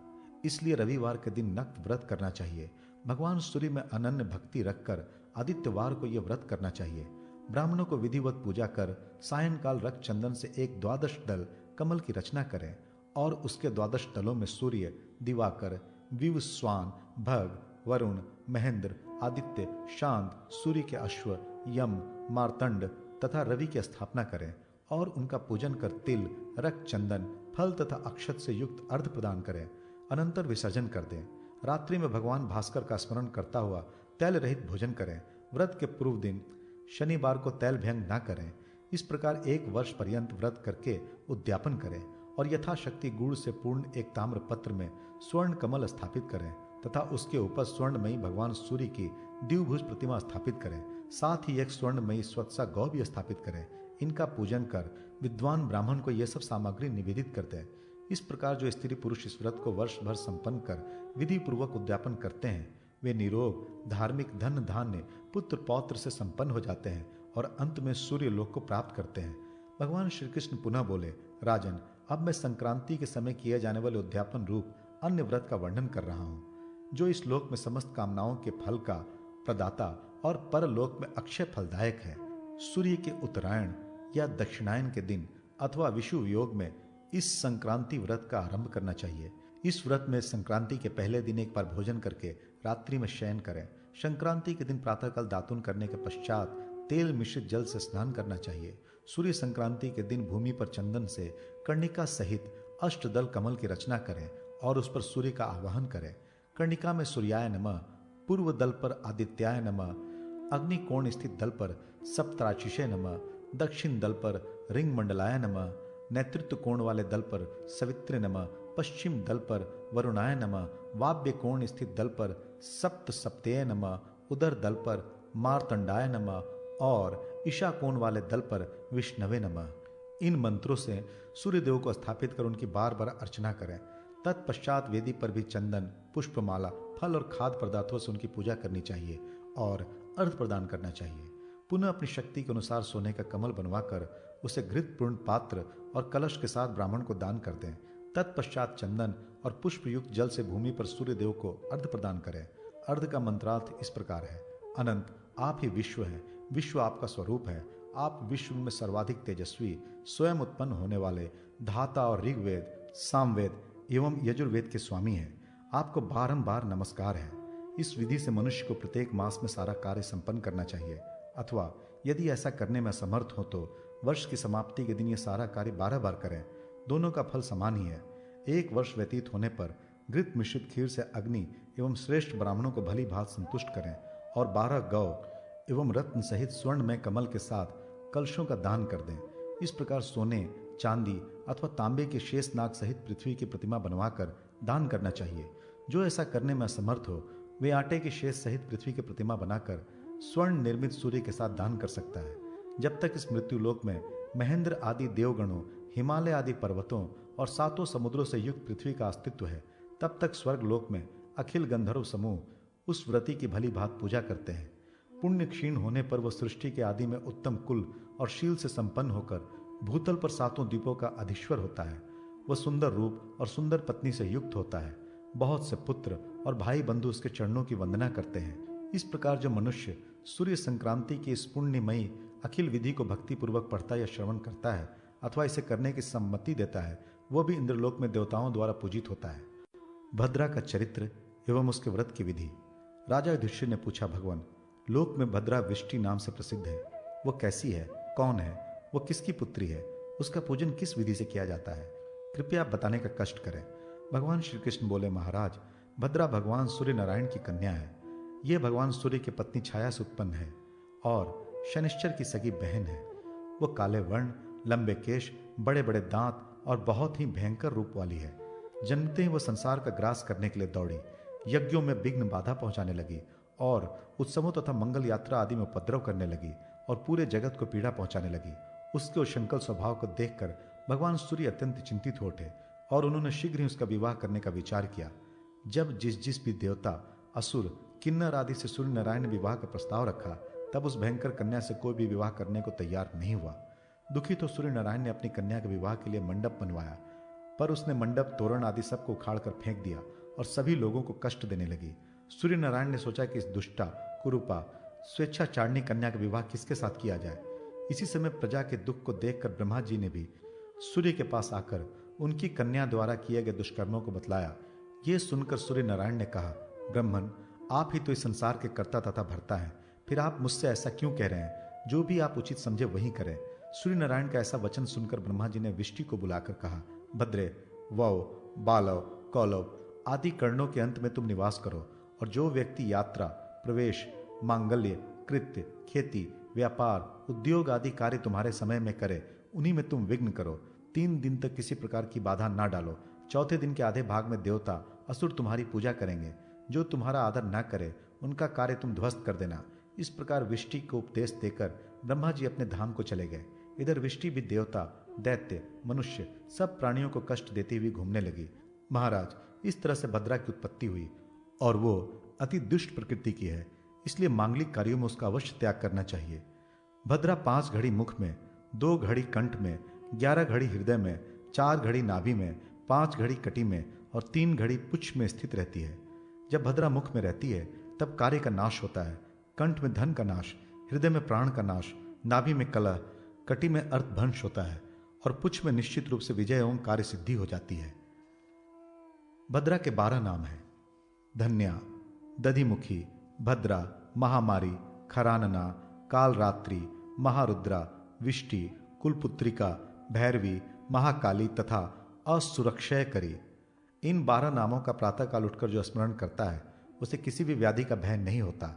इसलिए रविवार के दिन नक्त व्रत करना चाहिए। भगवान सूर्य में अनन्य भक्ति रखकर आदित्यवार को यह व्रत करना चाहिए। ब्राह्मणों को विधिवत पूजा कर सायंकाल रक्त चंदन से एक 12 दल कमल की रचना करें और उसके 12 दलों में सूर्य, दिवाकर, विवस्वान, भग, वरुण, महेंद्र, आदित्य, शांत, सूर्य के अश्व, यम, मार्तंड तथा रवि की स्थापना करें और उनका पूजन कर तिल, रक्त चंदन, फल तथा अक्षत से युक्त अर्घ प्रदान करें। अनंतर विसर्जन कर दें। रात्रि में भगवान भास्कर का स्मरण करता हुआ तैल रहित भोजन करें। व्रत के पूर्व दिन शनिवार को तैल भंग न करें। इस प्रकार 1 वर्ष पर्यंत व्रत करके उद्यापन करें और यथाशक्ति गुड़ से पूर्ण एक ताम्र पत्र में स्वर्ण कमल स्थापित करें तथा उसके ऊपर स्वर्णमयी भगवान सूर्य की द्विभुज प्रतिमा स्थापित करें। साथ ही एक स्वर्णमयी स्वत्सा गौ भी स्थापित करें। इनका पूजन कर विद्वान ब्राह्मण को यह सब सामग्री निवेदित करते हैं। इस प्रकार जो स्त्री पुरुष इस व्रत को वर्ष भर संपन्न कर विधि पूर्वक उद्यापन करते हैं, वे निरोग, धार्मिक, धन धान्य, पुत्र पौत्र से संपन्न हो जाते हैं और अंत में सूर्य लोक को प्राप्त करते हैं। भगवान श्री कृष्ण पुनः बोले, राजन, अब मैं संक्रांति के समय किए जाने वाले उद्यापन रूप अन्य व्रत का वर्णन कर रहा हूँ, जो इस लोक में समस्त कामनाओं के फल का प्रदाता और परलोक में अक्षय फलदायक है। सूर्य के उत्तरायण या दक्षिणायन के दिन अथवा विषुव योग में इस संक्रांति व्रत का आरंभ करना चाहिए। इस व्रत में संक्रांति के पहले दिन एक बार भोजन करके रात्रि में शयन करें। संक्रांति के दिन प्रातःकाल दातुन करने के पश्चात तेल मिश्रित जल से स्नान करना चाहिए। सूर्य संक्रांति के दिन भूमि पर चंदन से कर्णिका सहित अष्टदल कमल की रचना करें और उस पर सूर्य का आवाहन करें। कर्णिका में सूर्याय नमः, पूर्व दल पर आदित्याय नमः, अग्नि कोण स्थित दल पर सप्तराशिषे नमः, दक्षिण दल पर रिंग मंडलाय नमः, नेतृत्व कोण वाले दल पर सवित्रे नमः, पश्चिम दल पर वरुणाय नमः, वाव्य कोण स्थित दल पर सप्त सप्तेय नमः, उदर दल पर मार्तंडाय नमः और ईशा कोण वाले दल पर विष्णवे नमः। इन मंत्रों से सूर्यदेव को स्थापित कर उनकी बार बार अर्चना करें। तत्पश्चात वेदी पर भी चंदन, पुष्पमाला, फल और खाद्य पदार्थों से उनकी पूजा करनी चाहिए और अर्घ प्रदान करना चाहिए। पुनः अपनी शक्ति के अनुसार सोने का कमल बनवाकर उसे घृतपूर्ण पात्र और कलश के साथ ब्राह्मण को दान कर दें। तत्पश्चात चंदन और पुष्प युक्त जल से भूमि पर सूर्यदेव को अर्घ प्रदान करें। अर्घ का मंत्रार्थ इस प्रकार है, अनंत, आप ही विश्व हैं, विश्व आपका स्वरूप है। आप विश्व में सर्वाधिक तेजस्वी, स्वयं उत्पन्न होने वाले, धाता और ऋग्वेद, सामवेद एवं यजुर्वेद के स्वामी हैं। आपको बारंबार नमस्कार है। इस विधि से मनुष्य को प्रत्येक मास में सारा कार्य संपन्न करना चाहिए, अथवा यदि ऐसा करने में असमर्थ हो तो वर्ष की समाप्ति के दिन यह सारा कार्य 12 बार करें। दोनों का फल समान ही है। 1 वर्ष व्यतीत होने पर घृत मिश्रित खीर से अग्नि एवं श्रेष्ठ ब्राह्मणों को भली भांति संतुष्ट करें और 12 गौ एवं रत्न सहित स्वर्ण में कमल के साथ कलशों का दान कर दें। इस प्रकार सोने, चांदी अथवा तांबे के शेष नाग सहित पृथ्वी की प्रतिमा बनवाकर दान करना चाहिए। जो ऐसा करने में असमर्थ हो वे आटे के शेष सहित पृथ्वी की प्रतिमा बनाकर स्वर्ण निर्मित सूर्य के साथ दान कर सकता है। जब तक इस मृत्युलोक में महेंद्र आदि देवगणों, हिमालय आदि पर्वतों और 7 समुद्रों से युक्त पृथ्वी का अस्तित्व है, तब तक स्वर्ग लोक में अखिल गंधर्व समूह उस व्रती की भली भांति पूजा करते हैं। पुण्य क्षीण होने पर वह सृष्टि के आदि में उत्तम कुल और शील से संपन्न होकर भूतल पर 7 द्वीपों का अधीश्वर होता है। वह सुंदर रूप और सुंदर पत्नी से युक्त होता है। बहुत से पुत्र और भाई बंधु उसके चरणों की वंदना करते हैं। इस प्रकार जो मनुष्य सूर्य संक्रांति की इस पुण्यमयी अखिल विधि को भक्तिपूर्वक पढ़ता या श्रवण करता है अथवा इसे करने की सम्मति देता है, वह भी इंद्रलोक में देवताओं द्वारा पूजित होता है। भद्रा का चरित्र एवं उसके व्रत की विधि। राजा युधिष्ठिर ने पूछा, भगवान, लोक में भद्रा वृष्टि नाम से प्रसिद्ध है, वह कैसी है, कौन है, वह किसकी पुत्री है, उसका पूजन किस विधि से किया जाता है, कृपया आप बताने का कष्ट करें। भगवान श्री कृष्ण बोले, महाराज, भद्रा भगवान सूर्य नारायण की कन्या है। यह भगवान सूर्य की पत्नी छाया से उत्पन्न है और शनिश्चर की सगी बहन है। वह काले वर्ण, लंबे केश, बड़े बड़े दांत और बहुत ही भयंकर रूप वाली है। जन्मते ही वह संसार का ग्रास करने के लिए दौड़ी, यज्ञों में विघ्न बाधा पहुंचाने लगी और उत्सवों तथा मंगल यात्रा आदि में उपद्रव करने लगी और पूरे जगत को पीड़ा पहुंचाने लगी। उसके उशंकल स्वभाव को देखकर भगवान सूर्य अत्यंत चिंतित हो उठे और उन्होंने शीघ्र ही उसका विवाह करने का विचार किया। जब जिस भी देवता, असुर, किन्नर आदि से सूर्य नारायण ने विवाह का प्रस्ताव रखा, तब उस भयंकर कन्या से कोई भी विवाह करने को तैयार नहीं हुआ। दुखी तो सूर्य नारायण ने अपनी कन्या के विवाह के लिए मंडप बनवाया, पर उसने मंडप, तोरण आदि सबको उखाड़ कर फेंक दिया और सभी लोगों को कष्ट देने लगी। सूर्य नारायण ने सोचा कि इस दुष्टा, कुरूपा, स्वेच्छाचारिणी कन्या का विवाह किसके साथ किया जाए। इसी समय प्रजा के दुख को देखकर ब्रह्मा जी ने भी सूर्य के पास आकर उनकी कन्या द्वारा किए गए दुष्कर्मों को बतलाया। ये सुनकर सूर्य नारायण ने कहा, ब्रह्मन, आप ही तो इस संसार के कर्ता तथा भर्ता हैं, फिर आप मुझसे ऐसा क्यों कह रहे हैं? जो भी आप उचित समझे वही करें। सूर्य नारायण का ऐसा वचन सुनकर ब्रह्मा जी ने विष्टि को बुलाकर कहा, भद्रे, वौ, बालव, कौलव आदि कर्णों के अंत में तुम निवास करो, और जो व्यक्ति यात्रा, प्रवेश, मांगल्य, कृत्य, खेती, व्यापार, उद्योग आदि कार्य तुम्हारे समय में करे, उन्हीं में तुम विघ्न करो। 3 दिन तक किसी प्रकार की बाधा ना डालो। चौथे दिन के आधे भाग में देवता, असुर तुम्हारी पूजा करेंगे। जो तुम्हारा आदर न करे उनका कार्य तुम ध्वस्त कर देना। इस प्रकार विष्टि को उपदेश देकर ब्रह्मा जी अपने धाम को चले गए। इधर विष्टि भी देवता, दैत्य, मनुष्य सब प्राणियों को कष्ट देती हुई घूमने लगी। महाराज, इस तरह से भद्रा की उत्पत्ति हुई और वो अति दुष्ट प्रकृति की है, इसलिए मांगलिक कार्यों में उसका अवश्य त्याग करना चाहिए। भद्रा 5 घड़ी मुख में, 2 घड़ी कंठ में, 11 घड़ी हृदय में, 4 घड़ी नाभि में, 5 घड़ी कटी में और 3 घड़ी पुच्छ में स्थित रहती है। जब भद्रा मुख में रहती है तब कार्य का नाश होता है, कंठ में धन का नाश, हृदय में प्राण का नाश, नाभि में कलह, कटी में अर्थभंश होता है और पुच्छ में निश्चित रूप से विजय एवं कार्य सिद्धि हो जाती है। भद्रा के 12 नाम हैं: धन्या, दधिमुखी, भद्रा, महामारी, खरानना, कालरात्रि, महारुद्रा, विष्टि, कुलपुत्रिका, भैरवी, महाकाली तथा असुरक्षय करी। इन 12 नामों का प्रातःकाल उठकर जो स्मरण करता है उसे किसी भी व्याधि का भय नहीं होता।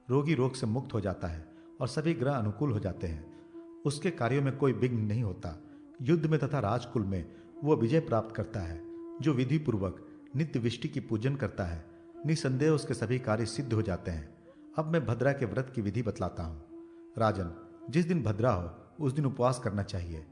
रोगी रोग से मुक्त हो जाता है और सभी ग्रह अनुकूल हो जाते हैं। उसके कार्यों में कोई विघ्न नहीं होता। युद्ध में तथा राजकुल में वो विजय प्राप्त करता है। जो विधि पूर्वक नित्य विष्टि की पूजन करता है, निसंदेह उसके सभी कार्य सिद्ध हो जाते हैं। अब मैं भद्रा के व्रत की विधि बतलाता हूँ। राजन, जिस दिन भद्रा हो उस दिन उपवास करना चाहिए।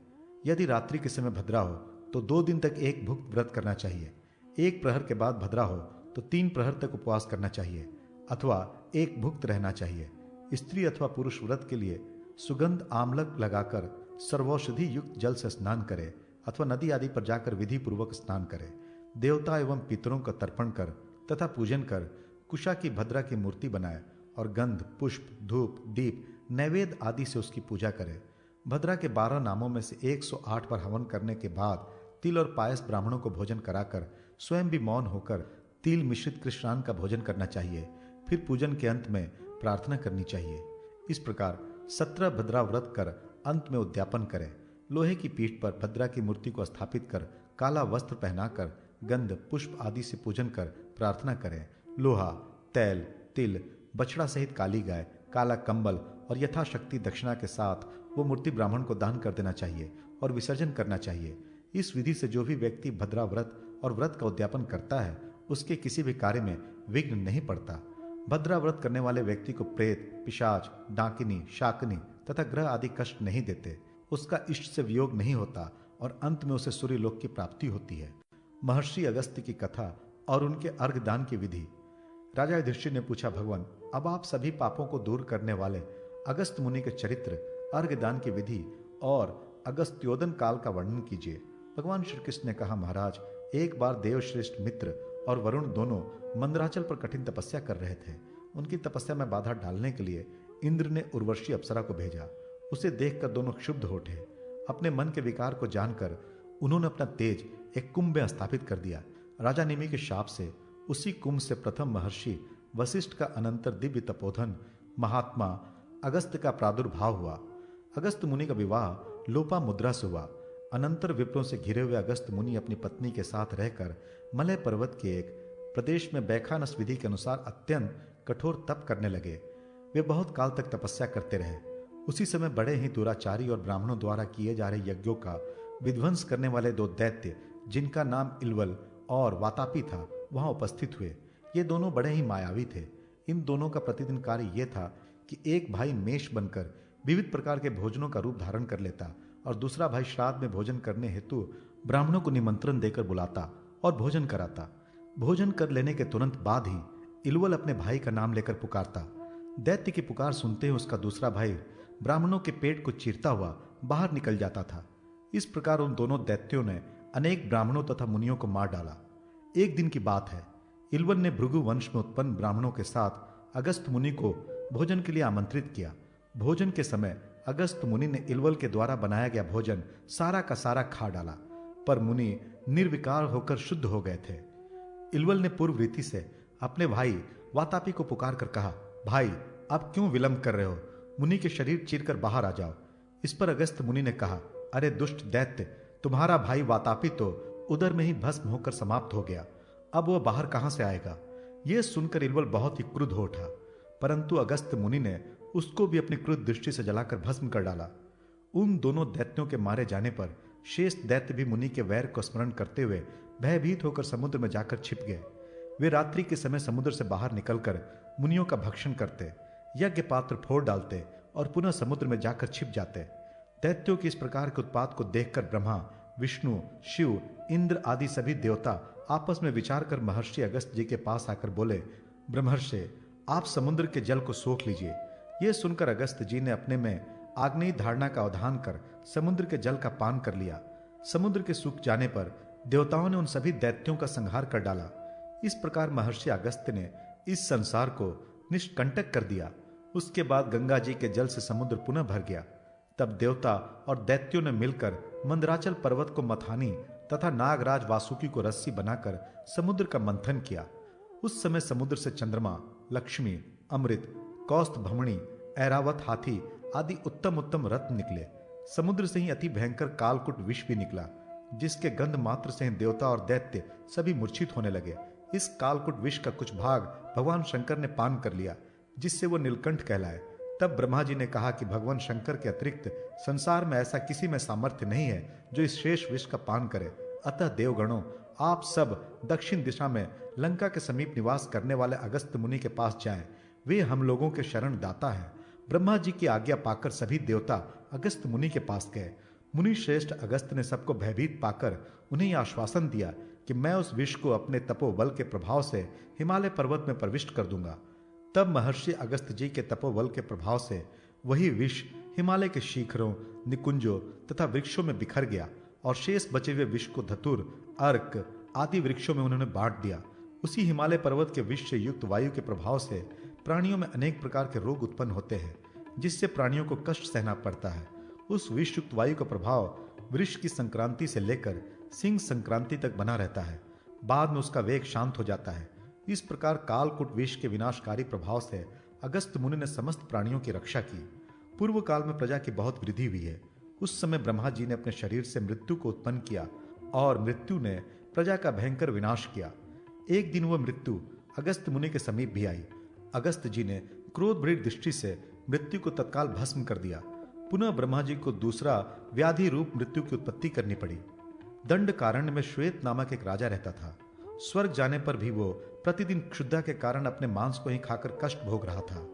यदि रात्रि के समय भद्रा हो तो 2 दिन तक एक भुक्त व्रत करना चाहिए। 1 प्रहर के बाद भद्रा हो तो 3 प्रहर तक उपवास करना चाहिए अथवा एक भुक्त रहना चाहिए। स्त्री अथवा पुरुष व्रत के लिए सुगंध आमलक लगाकर सर्वौषधि युक्त जल से स्नान करे अथवा नदी आदि पर जाकर विधि पूर्वक स्नान करे। देवता एवं पितरों का तर्पण कर तथा पूजन कर कुशा की भद्रा की मूर्ति बनाए और गंध, पुष्प, धूप, दीप, नैवेद्य आदि से उसकी पूजा करे। भद्रा के 12 नामों में से 108 पर हवन करने के बाद तिल और पायस ब्राह्मणों को भोजन कराकर स्वयं भी मौन होकर तिल मिश्रित कृष्णान का भोजन करना चाहिए। फिर पूजन के अंत में प्रार्थना करनी चाहिए। इस प्रकार 17 भद्रा व्रत कर अंत में उद्यापन करें। लोहे की पीठ पर भद्रा की मूर्ति को स्थापित कर काला वस्त्र पहनाकर गंध, पुष्प आदि से पूजन कर प्रार्थना करें। लोहा, तैल, तिल, बछड़ा सहित काली गाय, काला कंबल और यथाशक्ति दक्षिणा के साथ वो मूर्ति ब्राह्मण को दान कर देना चाहिए और विसर्जन करना चाहिए। इस विधि से जो भी व्यक्ति भद्रा व्रत और व्रत का उद्यापन करता है उसके किसी भी कार्य में विघ्न नहीं पड़ता। भद्रा व्रत करने वाले व्यक्ति को प्रेत, पिशाच, डाकिनी, शाकनी तथा ग्रह आदि कष्ट नहीं देते। उसका इष्ट से वियोग नहीं होता और अंत में उसे सूर्य लोक की प्राप्ति होती है। महर्षि अगस्त्य की कथा और उनके अर्घ दान की विधि। राजा युधिष्ठिर ने पूछा, भगवान, अब आप सभी पापों को दूर करने वाले अगस्त मुनि के चरित्र, अर्घ दान की विधि और अगस्त्योदन काल का वर्णन कीजिए। भगवान श्री कृष्ण ने कहा, महाराज, एक बार देवश्रेष्ठ मित्र और वरुण दोनों मंदराचल पर कठिन तपस्या कर रहे थे। उनकी तपस्या में बाधा डालने के लिए इंद्र ने उर्वशी अप्सरा को भेजा। उसे देखकर दोनों क्षुब्ध हो उठे। अपने मन के विकार को जानकर उन्होंने अपना तेज एक कुंभ में स्थापित कर दिया। राजा निमि के शाप से उसी कुंभ से प्रथम महर्षि वशिष्ठ का अनंतर दिव्य तपोधन महात्मा अगस्त का प्रादुर्भाव हुआ। अगस्त मुनि का विवाह लोपा मुद्रा से हुआ। अनंतर विप्रों से घिरे हुए अगस्त मुनि अपनी पत्नी के साथ रहकर मलय पर्वत के एक प्रदेश में बैखानस विधि के अनुसार अत्यंत कठोर तप करने लगे। वे बहुत काल तक तपस्या करते रहे। उसी समय बड़े ही दुराचारी और ब्राह्मणों द्वारा किए जा रहे यज्ञों का विध्वंस करने वाले 2 दैत्य, जिनका नाम इलवल और वातापी था, वहां उपस्थित हुए। ये दोनों बड़े ही मायावी थे। इन दोनों का प्रतिदिन कार्य यह था कि एक भाई मेष बनकर विविध प्रकार के भोजनों का रूप धारण कर लेता और दूसरा भाई श्राद्ध में भोजन करने हेतु ब्राह्मणों को निमंत्रण देकर बुलाता और भोजन कराता। भोजन कर लेने के तुरंत बाद ही इलवल अपने भाई का नाम लेकर पुकारता। दैत्य की पुकार सुनते ही उसका दूसरा भाई ब्राह्मणों के पेट को चीरता हुआ बाहर निकल जाता था। इस प्रकार उन दोनों दैत्यों ने अनेक ब्राह्मणों तथा मुनियों को मार डाला। एक दिन की बात है, इल्वन ने भृगु वंश में उत्पन्न ब्राह्मणों के साथ अगस्त मुनि को भोजन के लिए आमंत्रित किया। भोजन के समय अगस्त मुनि ने इल्वल के द्वारा बनाया गया भोजन सारा का सारा खा डाला, पर मुनि निर्विकार होकर शुद्ध हो गए थे। इल्वल ने पूर्व रीति से अपने भाई वातापी को पुकार कर कहा, भाई अब क्यों विलंब कर रहे हो, मुनि के शरीर चीरकर बाहर आ जाओ। इस पर अगस्त मुनि ने कहा, अरे दुष्ट दैत्य, तुम्हारा भाई वातापी तो उदर में ही भस्म होकर समाप्त हो गया, अब वह बाहर कहां से आएगा। यह सुनकर इल्वल बहुत ही क्रुद्ध हो उठा, परंतु अगस्त मुनि ने उसको भी अपनी क्रुद्ध दृष्टि से जलाकर भस्म कर डाला। उन दोनों दैत्यों के मारे जाने पर शेष दैत्य भी मुनि के वैर को स्मरण करते हुए भयभीत होकर समुद्र में जाकर छिप गए। वे रात्रि के समय समुद्र से बाहर निकलकर मुनियों का भक्षण करते, यज्ञ पात्र फोड़ डालते और पुनः समुद्र में जाकर छिप जाते। दैत्यों के इस प्रकार के उत्पात को देखकर ब्रह्मा, विष्णु, शिव, इंद्र आदि सभी देवता आपस में विचार कर महर्षि अगस्त जी के पास आकर बोले, ब्रह्मर्षि, आप समुद्र के जल को सोख लीजिए। यह सुनकर अगस्त जी ने अपने में आग्नेय धारणा का अवधान कर समुद्र के जल का पान कर लिया। समुद्र के सूख जाने पर देवताओं ने उन सभी दैत्यों का संहार कर डाला। इस प्रकार महर्षि अगस्त्य ने इस संसार को निष्कंटक कर दिया। उसके बाद गंगा जी के जल से समुद्र पुनः भर गया। तब देवता और दैत्यों ने मिलकर मंदराचल पर्वत को मथानी तथा नागराज वासुकी को रस्सी बनाकर समुद्र का मंथन किया। उस समय समुद्र से चंद्रमा, लक्ष्मी, अमृत, कौस्त भमणी, ऐरावत हाथी आदि उत्तम उत्तम रत्न निकले। समुद्र से ही अति भयंकर कालकुट विष भी निकला, जिसके गंध मात्र से देवता और दैत्य सभी मूर्छित होने लगे। इस कालकुट विष का कुछ भाग भगवान शंकर ने पान कर लिया, जिससे वो नीलकंठ कहलाए। तब ब्रह्मा जी ने कहा कि भगवान शंकर के अतिरिक्त संसार में ऐसा किसी में सामर्थ्य नहीं है जो इस शेष विष का पान करे। अतः देवगणों, आप सब दक्षिण दिशा में लंका के समीप निवास करने वाले अगस्त मुनि के पास जाएं। वे हम लोगों के शरण दाता हैं। ब्रह्मा जी की आज्ञा पाकर सभी देवता अगस्त मुनि के पास गए। मुनि श्रेष्ठ अगस्त ने सबको भयभीत पाकर उन्हें यह आश्वासन दिया कि मैं उस विष को अपने तपोबल के प्रभाव से हिमालय पर्वत में प्रविष्ट कर दूंगा। तब महर्षि अगस्त जी के तपोबल के प्रभाव से वही विष हिमालय के शिखरों, निकुंजों तथा वृक्षों में बिखर गया और शेष बचे हुए विष को धतुर, अर्क आदि वृक्षों में उन्होंने बांट दिया। उसी हिमालय पर्वत के विष से युक्त वायु के प्रभाव से प्राणियों में अनेक प्रकार के रोग उत्पन्न होते हैं, जिससे प्राणियों को कष्ट सहना पड़ता है। उस विष युक्त वायु का प्रभाव वृक्ष की संक्रांति से लेकर सिंह संक्रांति तक बना रहता है। बाद में उसका वेग शांत हो जाता है। इस प्रकार कालकुट विष के विनाशकारी प्रभाव से अगस्त मुनि ने समस्त प्राणियों की रक्षा की। पूर्व काल में प्रजा की बहुत वृद्धि हुई है। उस समय ब्रह्मा जी ने अपने शरीर से मृत्यु को उत्पन्न किया और मृत्यु ने प्रजा का भयंकर विनाश किया। एक दिन वह मृत्यु अगस्त मुनि के समीप भी आई। अगस्त जी ने क्रोध भरी दृष्टि से मृत्यु को तत्काल भस्म कर दिया। पुनः ब्रह्मा जी को दूसरा व्याधि रूप मृत्यु की उत्पत्ति करनी पड़ी। दंड कारण्य में श्वेत नामक एक राजा रहता था। स्वर्ग जाने पर भी वो प्रतिदिन क्षुधा के कारण अपने मांस को ही खाकर कष्ट भोग रहा था।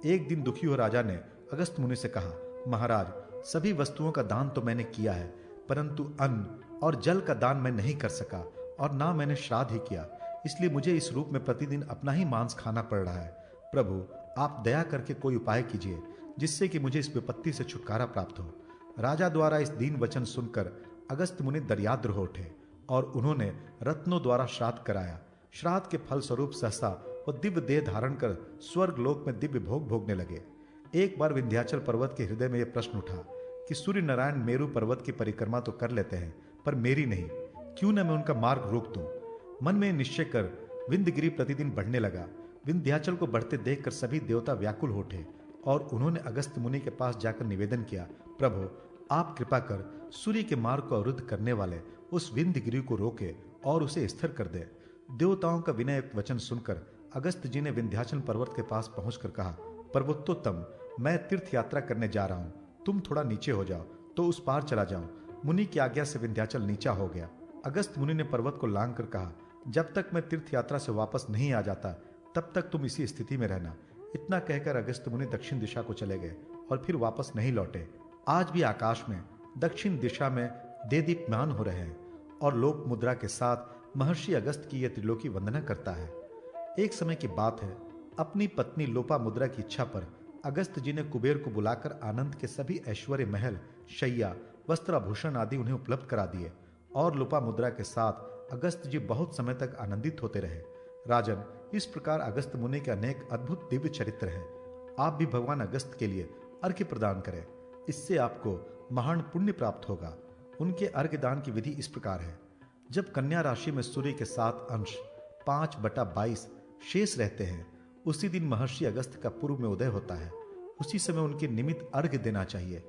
एक दिन दुखी हो राजा ने अगस्त मुनि से कहा, महाराज, सभी वस्तुओं का दान तो मैंने किया है, परंतु अन्न और जल का दान मैं नहीं कर सका और ना मैंने श्राद्ध ही किया, इसलिए मुझे इस रूप में प्रतिदिन अपना ही मांस खाना पड़ रहा है। प्रभु, आप दया करके कोई उपाय कीजिए जिससे कि मुझे इस विपत्ति से छुटकारा प्राप्त हो। राजा द्वारा इस दीन वचन सुनकर अगस्त मुनि दर्याद्र हो उठे और उन्होंने रत्नों द्वारा श्राद्ध कराया। श्राद्ध के फल स्वरूप सहसा वो दिव्य देह धारण कर स्वर्ग लोक में दिव्य भोग भोगने लगे। एक बार विंध्याचल पर्वत के हृदय में यह प्रश्न उठा कि सूर्य नारायण मेरु पर्वत की परिक्रमा तो कर लेते हैं, पर मेरी नहीं, क्यों न मैं उनका मार्ग रोक दूं। मन में निश्चय कर विंध्यगिरि प्रतिदिन बढ़ने लगा। विंध्याचल को बढ़ते देखकर सभी देवता व्याकुल हो उठे और उन्होंने अगस्त मुनि के पास जाकर निवेदन किया, प्रभु, आप कृपा कर सूर्य के मार्ग को अवरुद्ध करने वाले उस विंध्यगिरि को रोके और उसे स्थिर कर दे। देवताओं का विनय वचन सुनकर अगस्त जी ने विंध्याचल पर्वत के पास पहुंचकर कहा, पर्वतोत्तम, मैं तीर्थ यात्रा करने जा रहा हूं, तुम थोड़ा नीचे हो जाओ तो उस पार चला जाऊं। मुनि की आज्ञा से विंध्याचल नीचा हो गया। अगस्त मुनि ने पर्वत को लांग कर कहा, जब तक मैं तीर्थ यात्रा से वापस नहीं आ जाता तब तक तुम इसी स्थिति में रहना। इतना कहकर अगस्त मुनि दक्षिण दिशा को चले गए और फिर वापस नहीं लौटे। आज भी आकाश में दक्षिण दिशा में देदीप्यमान हो रहे हैं और लोक मुद्रा के साथ महर्षि अगस्त की यह त्रिलोकी वंदना करता है। एक समय की बात है, अपनी पत्नी लोपा मुद्रा की इच्छा पर अगस्त जी ने कुबेर को बुलाकर आनंद के सभी ऐश्वर्य महल, शैया, वस्त्राभूषण आदि उन्हें उपलब्ध करा दिए और लोपामुद्रा के साथ अगस्त जी बहुत समय तक आनंदित होते रहे। राजन, इस प्रकार अगस्त मुनि के अनेक अद्भुत दिव्य चरित्र हैं। आप भी भगवान अगस्त के लिए अर्घ्य प्रदान करें, इससे आपको महान पुण्य प्राप्त होगा। उनके अर्घ्य दान की विधि इस प्रकार है। जब कन्या राशि में सूर्य के 7 अंश 5/22 शेष रहते हैं, उसी दिन महर्षि अगस्त का पूर्व में उदय होता है। उसी समय उनके निमित्त अर्घ्य देना चाहिए।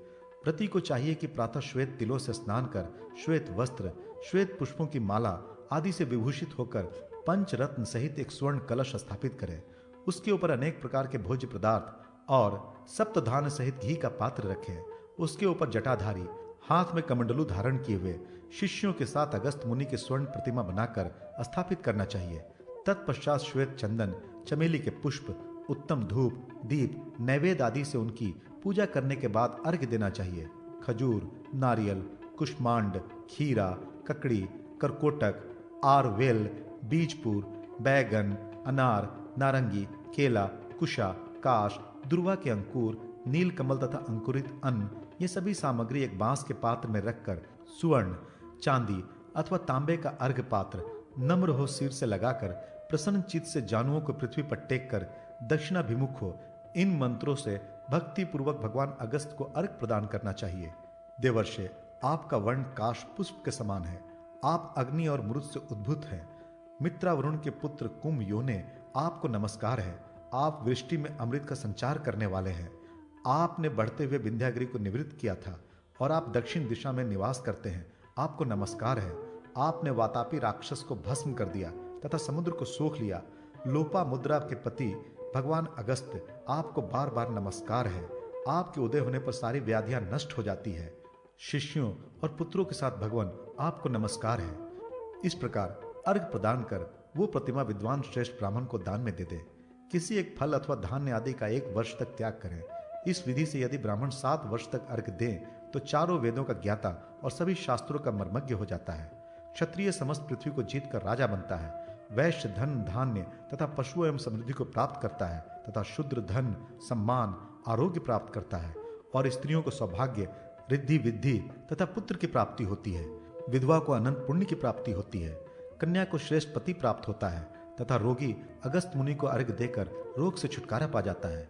व्रती को चाहिए कि प्रातः श्वेत तिलों से स्नान कर श्वेत वस्त्र, श्वेत पुष्पों की माला आदि से विभूषित होकर पंचरत्न सहित एक स्वर्ण कलश स्थापित करें। उसके ऊपर अनेक प्रकार के भोज्य पदार्थ और सप्तधान सहित घी का पात्र रखें। उसके ऊपर जटाधारी, हाथ में कमंडलू धारण किए हुए शिष्यों के साथ अगस्त मुनि की स्वर्ण प्रतिमा बनाकर स्थापित करना चाहिए। तत्पश्चात श्वेत चंदन, चमेली के पुष्प, उत्तम धूप, दीप, नैवेद्य आदि से उनकी पूजा करने के बाद अर्घ्य देना चाहिए। खजूर, नारियल, कुष्मांड, खीरा, ककड़ी, करकोटक, आरवेल, बीजपुर, बैगन, अनार, नारंगी, केला, कुशा, काश, दुर्वा के अंकुर, नील कमल तथा अंकुरित अन्न, ये सभी सामग्री एक बांस के पात्र में रखकर सुवर्ण, चांदी अथवा तांबे का अर्घ पात्र नम्र हो सिर से लगाकर प्रसन्न चित्त से जानुओं को पृथ्वी पर टेक कर दक्षिणाभिमुख हो इन मंत्रों से भक्ति पूर्वक भगवान अगस्त को अर्घ प्रदान करना चाहिए। देवर्षे, आपका वर्ण काश पुष्प के समान है। आप अग्नि और मृत से उद्भूत हैं। मित्रावरुण के पुत्र कुंभ योने, आपको नमस्कार है। आप वृष्टि में अमृत का संचार करने वाले हैं। आपने बढ़ते हुए विंध्यागिरि को निवृत्त किया था और आप दक्षिण दिशा में निवास करते हैं। आपको नमस्कार है। आपने वातापी राक्षस को भस्म कर दिया तथा समुद्र को सोख लिया। लोपामुद्रा के पति भगवान अगस्त, आपको बार बार नमस्कार है। आपके उदय होने पर सारी व्याधियां नष्ट हो जाती है। शिष्यों और पुत्रों के साथ भगवान, आपको नमस्कार है। इस प्रकार अर्घ प्रदान कर वो प्रतिमा विद्वान श्रेष्ठ ब्राह्मण को दान में दे दे। किसी एक फल अथवा धान्य आदि का 1 वर्ष तक त्याग करें। इस विधि से यदि ब्राह्मण 7 वर्ष तक अर्घ दें तो चारों वेदों का ज्ञाता और सभी शास्त्रों का मर्मज्ञ हो जाता है। क्षत्रिय समस्त पृथ्वी को जीतकर राजा बनता है। वैश्य धन, धान्य तथा पशु एवं समृद्धि को प्राप्त करता है तथा शूद्र धन, सम्मान, आरोग्य प्राप्त करता है और स्त्रियों को सौभाग्य, रिद्धि, विद्धि तथा पुत्र की प्राप्ति होती है। विधवा को अनंत पुण्य की प्राप्ति होती है। कन्या को श्रेष्ठ पति प्राप्त होता है तथा रोगी अगस्त मुनि को अर्घ देकर रोग से छुटकारा पा जाता है।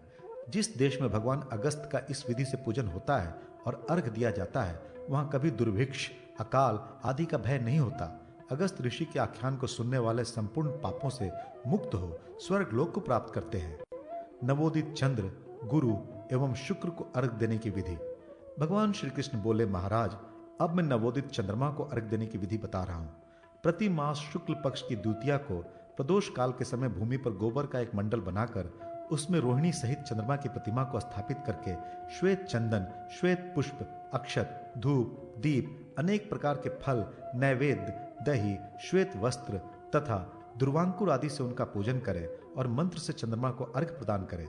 जिस देश में भगवान अगस्त का इस विधि से पूजन होता है और अर्घ दिया जाता है, वहां कभी दुर्भिक्ष, अकाल आदि का भय नहीं होता। अगस्त ऋषि के आख्यान को सुनने वाले संपूर्ण पापों से मुक्त हो स्वर्ग लोक को प्राप्त करते हैं। नवोदित चंद्र, गुरु एवं शुक्र को अर्घ देने की विधि। भगवान श्री कृष्ण बोले, महाराज, अब मैं नवोदित चंद्रमा को अर्घ देने की विधि बता रहा हूं। प्रति मास शुक्ल पक्ष की द्वितीया को प्रदोष काल के समय भूमि पर गोबर का एक मंडल बनाकर उसमें रोहिणी सहित चंद्रमा की प्रतिमा को स्थापित करके श्वेत चंदन, श्वेत पुष्प, अक्षत, धूप, दीप, अनेक प्रकार के फल, नैवेद्य, दही, श्वेत वस्त्र तथा दुर्वांकुर आदि से उनका पूजन करे और मंत्र से चंद्रमा को अर्घ प्रदान करे।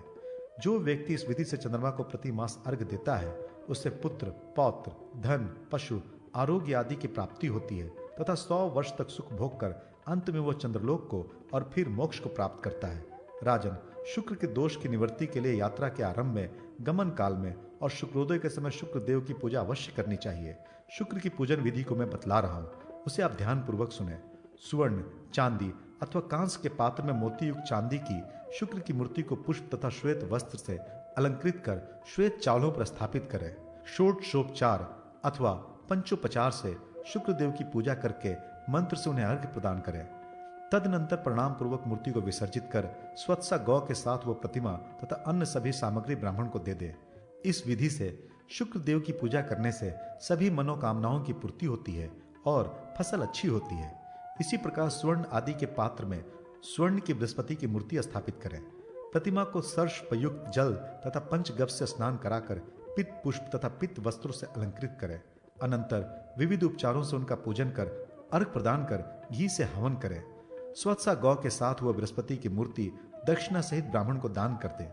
जो व्यक्ति इस विधि से चंद्रमा को प्रति मास अर्घ देता है, उससे पुत्र, पौत्र, धन, पशु, आरोग्य आदि की प्राप्ति होती है तथा 100 वर्ष तक सुख भोग कर अंत में वह चंद्रलोक को और फिर मोक्ष को प्राप्त करता है। राजन, शुक्र के दोष की निवृत्ति के लिए यात्रा के आरंभ में, गमन काल में और शुक्रोदय के समय शुक्र देव की पूजा अवश्य करनी चाहिए। शुक्र की पूजन विधि को मैं बतला रहा हूं, उसे आप ध्यान पूर्वक सुने। सुवर्ण, चांदी अथवा कांस्य के पात्र में मोती युक्त चांदी की शुक्र की मूर्ति को पुष्प तथा श्वेत वस्त्र से अलंकृत कर श्वेत चावलों पर स्थापित करें। षोडशोपचार अथवा पंचोपचार से शुक्र देव की पूजा करके मंत्र से उन्हें अर्घ्य प्रदान करें। तदनंतर प्रणाम पूर्वक मूर्ति को विसर्जित कर स्वत्सा गौ के साथ वो प्रतिमा तथा अन्य सभी सामग्री ब्राह्मण को दे दे। इस विधि से शुक्र देव की पूजा करने से सभी मनोकामनाओं की पूर्ति होती है और फसल अच्छी होती है। इसी प्रकार स्वर्ण आदि के पात्र में स्वर्ण की बृहस्पति की मूर्ति स्थापित करें। प्रतिमा को सर्षपयुक्त जल तथा पंचगव्य से स्नान कराकर पित्त पुष्प तथा पित्त वस्त्रों से अलंकृत करें। अनंतर विविध उपचारों से उनका पूजन कर अर्घ प्रदान कर घी से हवन करें। स्वत्सा गौ के साथ वह बृहस्पति की मूर्ति दक्षिणा सहित ब्राह्मण को दान कर दें।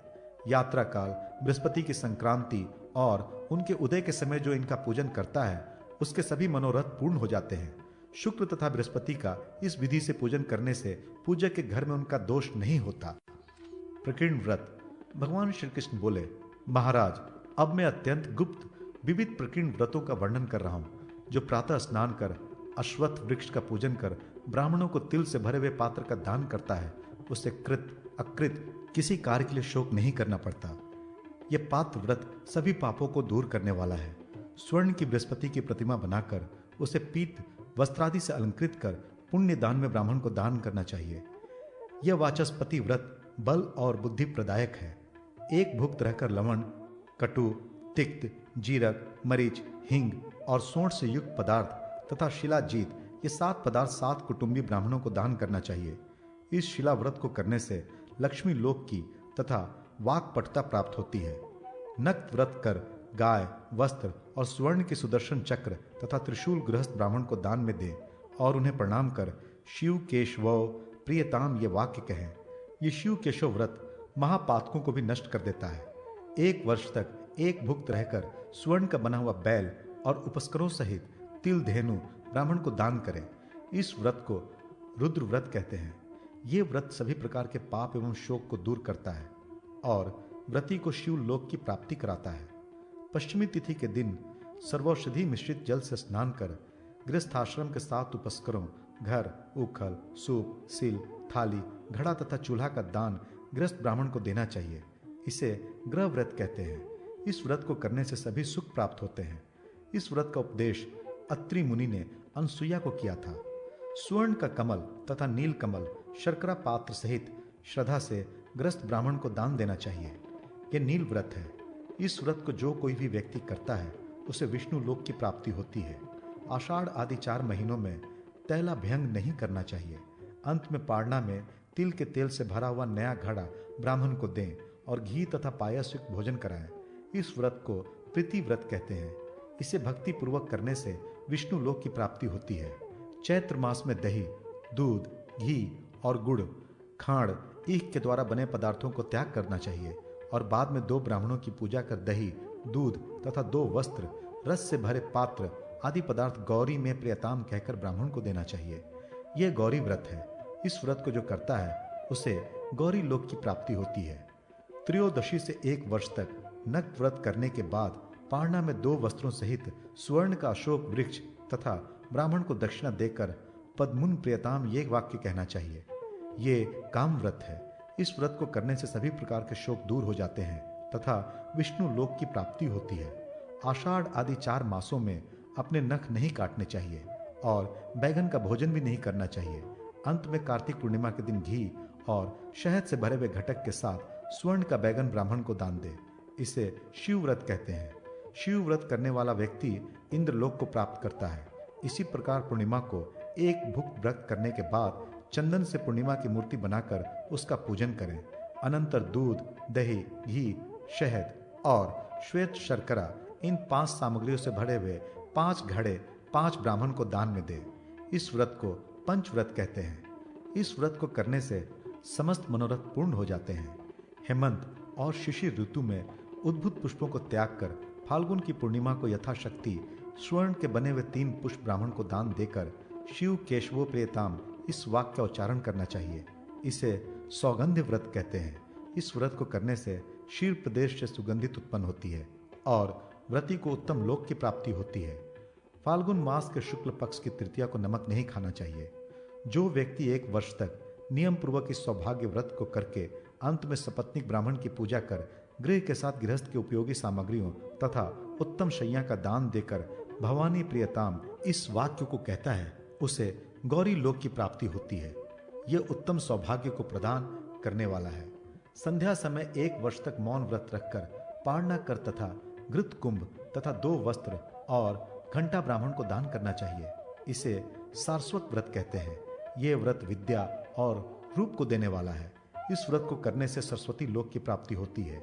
यात्रा काल, बृहस्पति की संक्रांति और उनके उदय के समय जो इनका पूजन करता है, उसके सभी मनोरथ पूर्ण हो जाते हैं। शुक्र तथा बृहस्पति का इस विधि से पूजन करने से पूजक के घर में उनका दोष नहीं होता। प्रकीर्ण व्रत। भगवान श्री कृष्ण बोले, महाराज, अब मैं अत्यंत गुप्त विविध प्रकीर्ण व्रतों का वर्णन कर रहा हूं, जो प्रातः स्नान कर अश्वत्थ वृक्ष का पूजन कर ब्राह्मणों को तिल से भरे हुए पात्र का दान करता है, उसे कृत अकृत किसी कार्य के लिए शोक नहीं करना पड़ता। यह पात्र व्रत सभी पापों को दूर करने वाला है। स्वर्ण की बृहस्पति की प्रतिमा बनाकर उसे पीत वस्त्रादि से अलंकृत कर पुण्य दान में ब्राह्मण को दान करना चाहिए। यह वाचस्पति व्रत बल और बुद्धि प्रदायक है। एक भुक्त रहकर लवण, कटु, तिक्त, जीरक, मरीच, हिंग और सोंठ से युक्त पदार्थ तथा शिलाजीत, ये 7 पदार्थ 7 कुटुंबी ब्राह्मणों को दान करना चाहिए। इस शिला व्रत को करने से लक्ष्मी लोक की तथा वाक्पटुता प्राप्त होती है। नक्त व्रत कर गाय, वस्त्र और स्वर्ण के सुदर्शन चक्र तथा त्रिशूल गृहस्थ ब्राह्मण को दान में दे और उन्हें प्रणाम कर शिव केशव प्रियताम ये वाक्य कहें। ये शिव केशव व्रत महापातकों को भी नष्ट कर देता है। 1 वर्ष तक एक भुक्त रहकर स्वर्ण का बना हुआ बैल और उपस्करों सहित तिल धेनु ब्राह्मण को दान करें। इस व्रत को रुद्र व्रत कहते हैं। ये व्रत सभी प्रकार के पाप एवं शोक को दूर करता है और व्रती को शिव लोक की प्राप्ति कराता है। पश्चिमी तिथि के दिन सर्वौषधि मिश्रित जल से स्नान कर गृहस्थाश्रम के 7 उपस्करों घर, उखल, सूप, सिल, थाली, घड़ा तथा चूल्हा का दान गृहस्थ ब्राह्मण को देना चाहिए। इसे ग्रह व्रत कहते हैं। इस व्रत को करने से सभी सुख प्राप्त होते हैं। इस व्रत का उपदेश अत्रि मुनि ने अनसुईया को किया था। स्वर्ण का कमल तथा नील कमल शर्करा पात्र सहित श्रद्धा से ग्रस्त ब्राह्मण को दान देना चाहिए। यह नील व्रत है। इस व्रत को जो कोई भी व्यक्ति करता है उसे विष्णु लोक की प्राप्ति होती है। आषाढ़ आदि 4 महीनों में तैलाभ्यंग नहीं करना चाहिए। अंत में पाड़ना में तिल के तेल से भरा हुआ नया घड़ा ब्राह्मण को दें और घी तथा पायस युक्त भोजन कराएं। इस व्रत को प्रीति व्रत कहते हैं। इसे भक्ति पूर्वक करने से विष्णु लोक की प्राप्ति होती है। चैत्र मास में दही, दूध, घी और गुड़, खांड, ईख के द्वारा बने पदार्थों को त्याग करना चाहिए और बाद में 2 ब्राह्मणों की पूजा कर दही, दूध तथा 2 वस्त्र, रस से भरे पात्र आदि पदार्थ गौरी में प्रियताम कहकर ब्राह्मण को देना चाहिए। यह गौरी व्रत है। इस व्रत को जो करता है उसे गौरी लोक की प्राप्ति होती है। त्रयोदशी से 1 वर्ष तक नक्त व्रत करने के बाद पारना में 2 वस्त्रों सहित स्वर्ण का अशोक वृक्ष तथा ब्राह्मण को दक्षिणा देकर पद्मुन प्रियताम ये वाक्य कहना चाहिए। ये काम व्रत है। इस व्रत को करने से सभी प्रकार के शोक दूर हो जाते हैं तथा विष्णु लोक की प्राप्ति होती है। आषाढ़ आदि 4 मासों में अपने नख नहीं काटने चाहिए और बैगन का भोजन भी नहीं करना चाहिए। अंत में कार्तिक पूर्णिमा के दिन घी और शहद से भरे हुए घटक के साथ स्वर्ण का बैगन ब्राह्मण को दान दे। इसे शिव व्रत कहते हैं। शिव व्रत करने वाला व्यक्ति इंद्रलोक को प्राप्त करता है। इसी प्रकार पूर्णिमा को एक भुक्त व्रत करने के बाद चंदन से पूर्णिमा की मूर्ति बनाकर उसका पूजन करें। अनंतर दूध, दही, घी, शहद और श्वेत शर्करा इन 5 सामग्रियों से भरे हुए 5 घड़े 5 ब्राह्मण को दान में दे। इस व्रत को पंचव्रत कहते हैं। इस व्रत को करने से समस्त मनोरथ पूर्ण हो जाते हैं। हेमंत और शिशिर ऋतु में उद्भुत पुष्पों को त्याग कर फाल्गुन की पूर्णिमा को यथाशक्ति स्वर्ण के बने हुए 3 पुष्प ब्राह्मण को दान देकर शिव केशवो प्रियताम इस वाक्य का उच्चारण करना चाहिए। इसे सौगंध्य व्रत कहते हैं। इस व्रत को करने से शीर प्रदेश से सुगंधित उत्पन्न होती है और व्रती को उत्तम लोक की प्राप्ति होती है। फाल्गुन मास के शुक्ल पक्ष की तृतीया को नमक नहीं खाना चाहिए। जो व्यक्ति 1 वर्ष तक नियम पूर्वक इस सौभाग्य व्रत को करके अंत में सपत्निक ब्राह्मण की पूजा कर गृह के साथ गृहस्थ के उपयोगी सामग्रियों तथा उत्तम शैया का दान देकर भवानी प्रियताम इस वाक्य को कहता है, उसे गौरी लोक की प्राप्ति होती है। यह उत्तम सौभाग्य को प्रदान करने वाला है। संध्या समय 1 वर्ष तक मौन व्रत रखकर पारना कर तथा घृत कुंभ तथा 2 वस्त्र और घंटा ब्राह्मण को दान करना चाहिए। इसे सारस्वत व्रत कहते हैं। यह व्रत विद्या और रूप को देने वाला है। इस व्रत को करने से सरस्वती लोक की प्राप्ति होती है।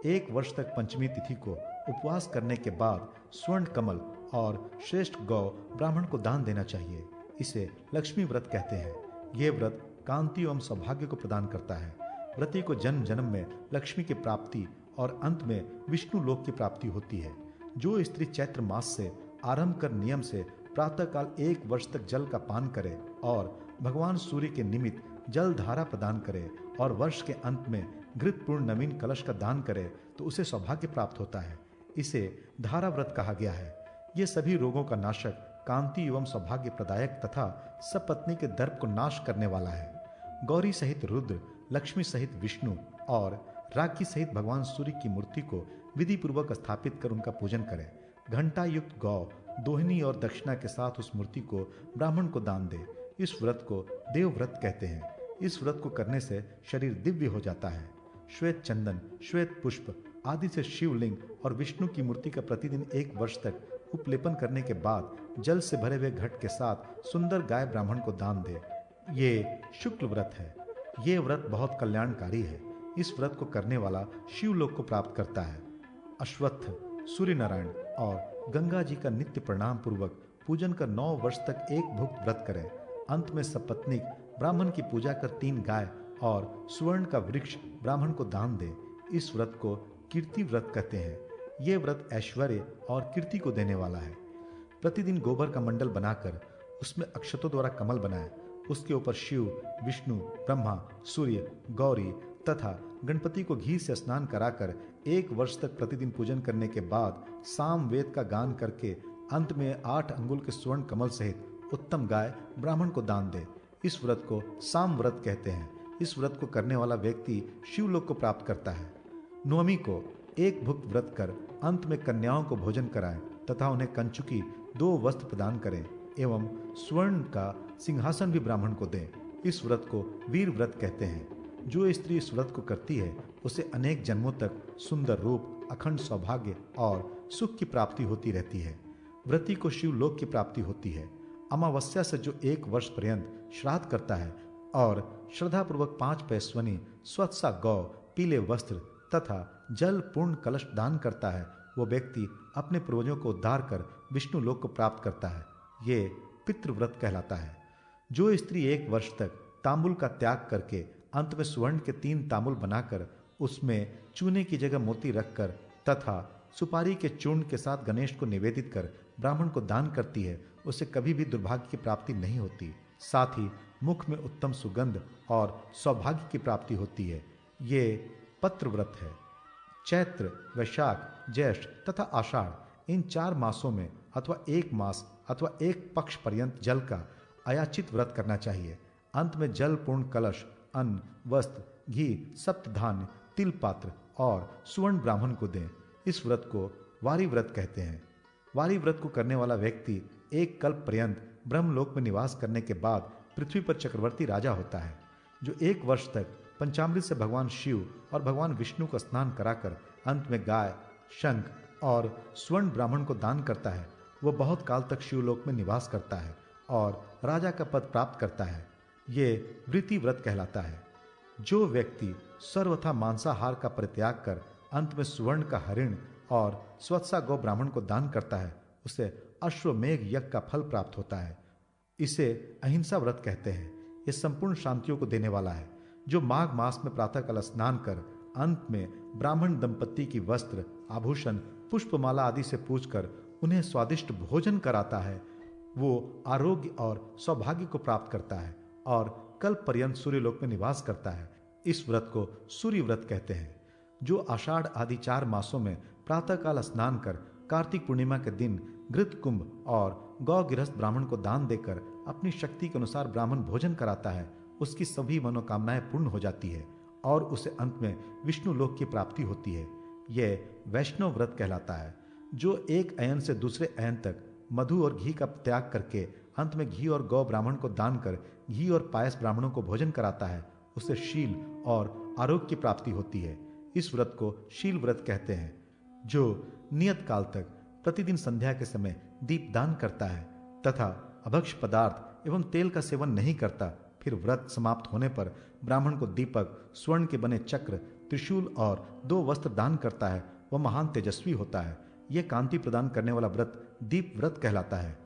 1 वर्ष तक पंचमी तिथि को उपवास करने के बाद स्वर्ण कमल और श्रेष्ठ गौ ब्राह्मण को दान देना चाहिए। इसे लक्ष्मी व्रत कहते हैं। यह व्रत कांति एवं सौभाग्य को प्रदान करता है। व्रती को जन्म जन्म में लक्ष्मी की प्राप्ति और अंत में विष्णु लोक की प्राप्ति होती है। जो स्त्री चैत्र मास से आरंभ कर नियम से प्रातःकाल 1 वर्ष तक जल का पान करे और भगवान सूर्य के निमित्त जल धारा प्रदान करे और वर्ष के अंत में घृतपूर्ण नवीन कलश का दान करे तो उसे सौभाग्य प्राप्त होता है। इसे धारा व्रत कहा गया है। ये सभी रोगों का नाशक, कांति एवं सौभाग्य प्रदायक तथा सपत्नी के दर्प को नाश करने वाला है। गौरी सहित रुद्र, लक्ष्मी सहित विष्णु और राज्ञी सहित भगवान सूर्य की मूर्ति को विधि पूर्वक स्थापित कर उनका पूजन करें। घंटा युक्त गौ, दोहिनी और दक्षिणा के साथ उस मूर्ति को ब्राह्मण को दान दे। इस व्रत को देव व्रत कहते हैं। इस व्रत को करने से शरीर दिव्य हो जाता है। श्वेत चंदन, श्वेत पुष्प आदि से शिवलिंग और विष्णु की मूर्ति का प्रतिदिन 1 वर्ष तक उपलेपन करने के बाद जल से भरे हुए घट के साथ सुंदर गाय ब्राह्मण को दान दे। ये शुक्ल व्रत है। ये व्रत बहुत कल्याणकारी है। इस व्रत को करने वाला शिवलोक को प्राप्त करता है। अश्वत्थ, सूर्य नारायण और गंगा जी का नित्य प्रणाम पूर्वक पूजन कर 9 वर्ष तक एक भुक्त व्रत करें। अंत में सपत्नीक ब्राह्मण की पूजा कर 3 गाय और सुवर्ण का वृक्ष ब्राह्मण को दान दे। इस व्रत को कीर्ति व्रत कहते हैं। यह व्रत ऐश्वर्य और कीर्ति को देने वाला है। प्रतिदिन गोबर का मंडल बनाकर उसमें अक्षतों द्वारा कमल बनाए। उसके ऊपर शिव, विष्णु, ब्रह्मा, सूर्य, गौरी तथा गणपति को घी से स्नान कराकर 1 वर्ष तक प्रतिदिन पूजन करने के बाद साम वेद का गान करके अंत में 8 अंगुल के स्वर्ण कमल सहित उत्तम गाय ब्राह्मण को दान दे। इस व्रत को साम व्रत कहते हैं। इस व्रत को करने वाला व्यक्ति शिवलोक को प्राप्त करता है। नवमी को एक भुक्त व्रत कर अंत में कन्याओं को भोजन कराएं तथा उन्हें कंचुकी 2 वस्त्र प्रदान करें एवं स्वर्ण का सिंहासन भी ब्राह्मण को दें। इस व्रत को वीर व्रत कहते हैं। जो स्त्री इस व्रत को करती है उसे अनेक जन्मों तक सुंदर रूप, अखंड सौभाग्य और सुख की प्राप्ति होती रहती है। व्रती को शिवलोक की प्राप्ति होती है। अमावस्या से जो 1 वर्ष पर्यंत श्राद्ध करता है और श्रद्धापूर्वक 5 पैस्वनी, स्वच्छा गौ, पीले वस्त्र तथा जल पूर्ण कलश दान करता है, वो व्यक्ति अपने पूर्वजों को उद्धार कर विष्णु लोक को प्राप्त करता है। ये पितृव्रत कहलाता है। जो स्त्री 1 वर्ष तक तांबुल का त्याग करके अंत में स्वर्ण के 3 तांबुल बनाकर उसमें चूने की जगह मोती रखकर तथा सुपारी के चूर्ण के साथ गणेश को निवेदित कर ब्राह्मण को दान करती है, उसे कभी भी दुर्भाग्य की प्राप्ति नहीं होती। साथ ही मुख में उत्तम सुगंध और सौभाग्य की प्राप्ति होती है। ये पत्र व्रत है। चैत्र, वैशाख, ज्येष्ठ तथा आषाढ़ इन 4 मासों में अथवा 1 मास अथवा 1 पक्ष पर्यंत जल का अयाचित व्रत करना चाहिए। अंत में जल पूर्ण कलश, अन्न, वस्त्र, घी, सप्तधान्य, तिल पात्र और सुवर्ण ब्राह्मण को दें। इस व्रत को वारी व्रत कहते हैं। वारी व्रत को करने वाला व्यक्ति 1 कल्प पर्यंत ब्रह्मलोक में निवास करने के बाद पृथ्वी पर चक्रवर्ती राजा होता है। जो 1 वर्ष तक पंचामृत से भगवान शिव और भगवान विष्णु का स्नान कराकर अंत में गाय, शंख और स्वर्ण ब्राह्मण को दान करता है, वह बहुत काल तक शिवलोक में निवास करता है और राजा का पद प्राप्त करता है। ये वृत्ति व्रत कहलाता है। जो व्यक्ति सर्वथा मांसाहार का परित्याग कर अंत में सुवर्ण का हरिण और स्वच्छा गौ ब्राह्मण को दान करता है, उसे अश्वमेघ यज्ञ का फल प्राप्त होता है। इसे अहिंसा व्रत कहते हैं। यह संपूर्ण शांतियों को देने वाला है। जो माघ मास में प्रातःकाल स्नान कर अंत में ब्राह्मण दंपत्ति की वस्त्र, आभूषण, पुष्पमाला आदि से पूजकर उन्हें स्वादिष्ट भोजन कराता है, वो आरोग्य और सौभाग्य को प्राप्त करता है और कल्प पर्यंत सूर्यलोक में निवास करता है। इस व्रत को सूर्य व्रत कहते हैं। जो आषाढ़ आदि 4 मासों में प्रातःकाल स्नान कर कार्तिक पूर्णिमा के दिन घृत कुंभ और गौ गृहस्थ ब्राह्मण को दान देकर अपनी शक्ति के अनुसार ब्राह्मण भोजन कराता है, उसकी सभी मनोकामनाएं पूर्ण हो जाती है और उसे अंत में विष्णु लोक की प्राप्ति होती है। यह वैष्णव व्रत कहलाता है। जो 1 अयन से दूसरे अयन तक मधु और घी का त्याग करके अंत में घी और गौ ब्राह्मण को दान कर घी और पायस ब्राह्मणों को भोजन कराता है, उसे शील और आरोग्य की प्राप्ति होती है। इस व्रत को शील व्रत कहते हैं। जो नियत काल तक प्रतिदिन संध्या के समय दीपदान करता है तथा अभक्ष पदार्थ एवं तेल का सेवन नहीं करता, फिर व्रत समाप्त होने पर ब्राह्मण को दीपक, स्वर्ण के बने चक्र, त्रिशूल और 2 वस्त्र दान करता है, वह महान तेजस्वी होता है। यह कांति प्रदान करने वाला व्रत दीप व्रत कहलाता है।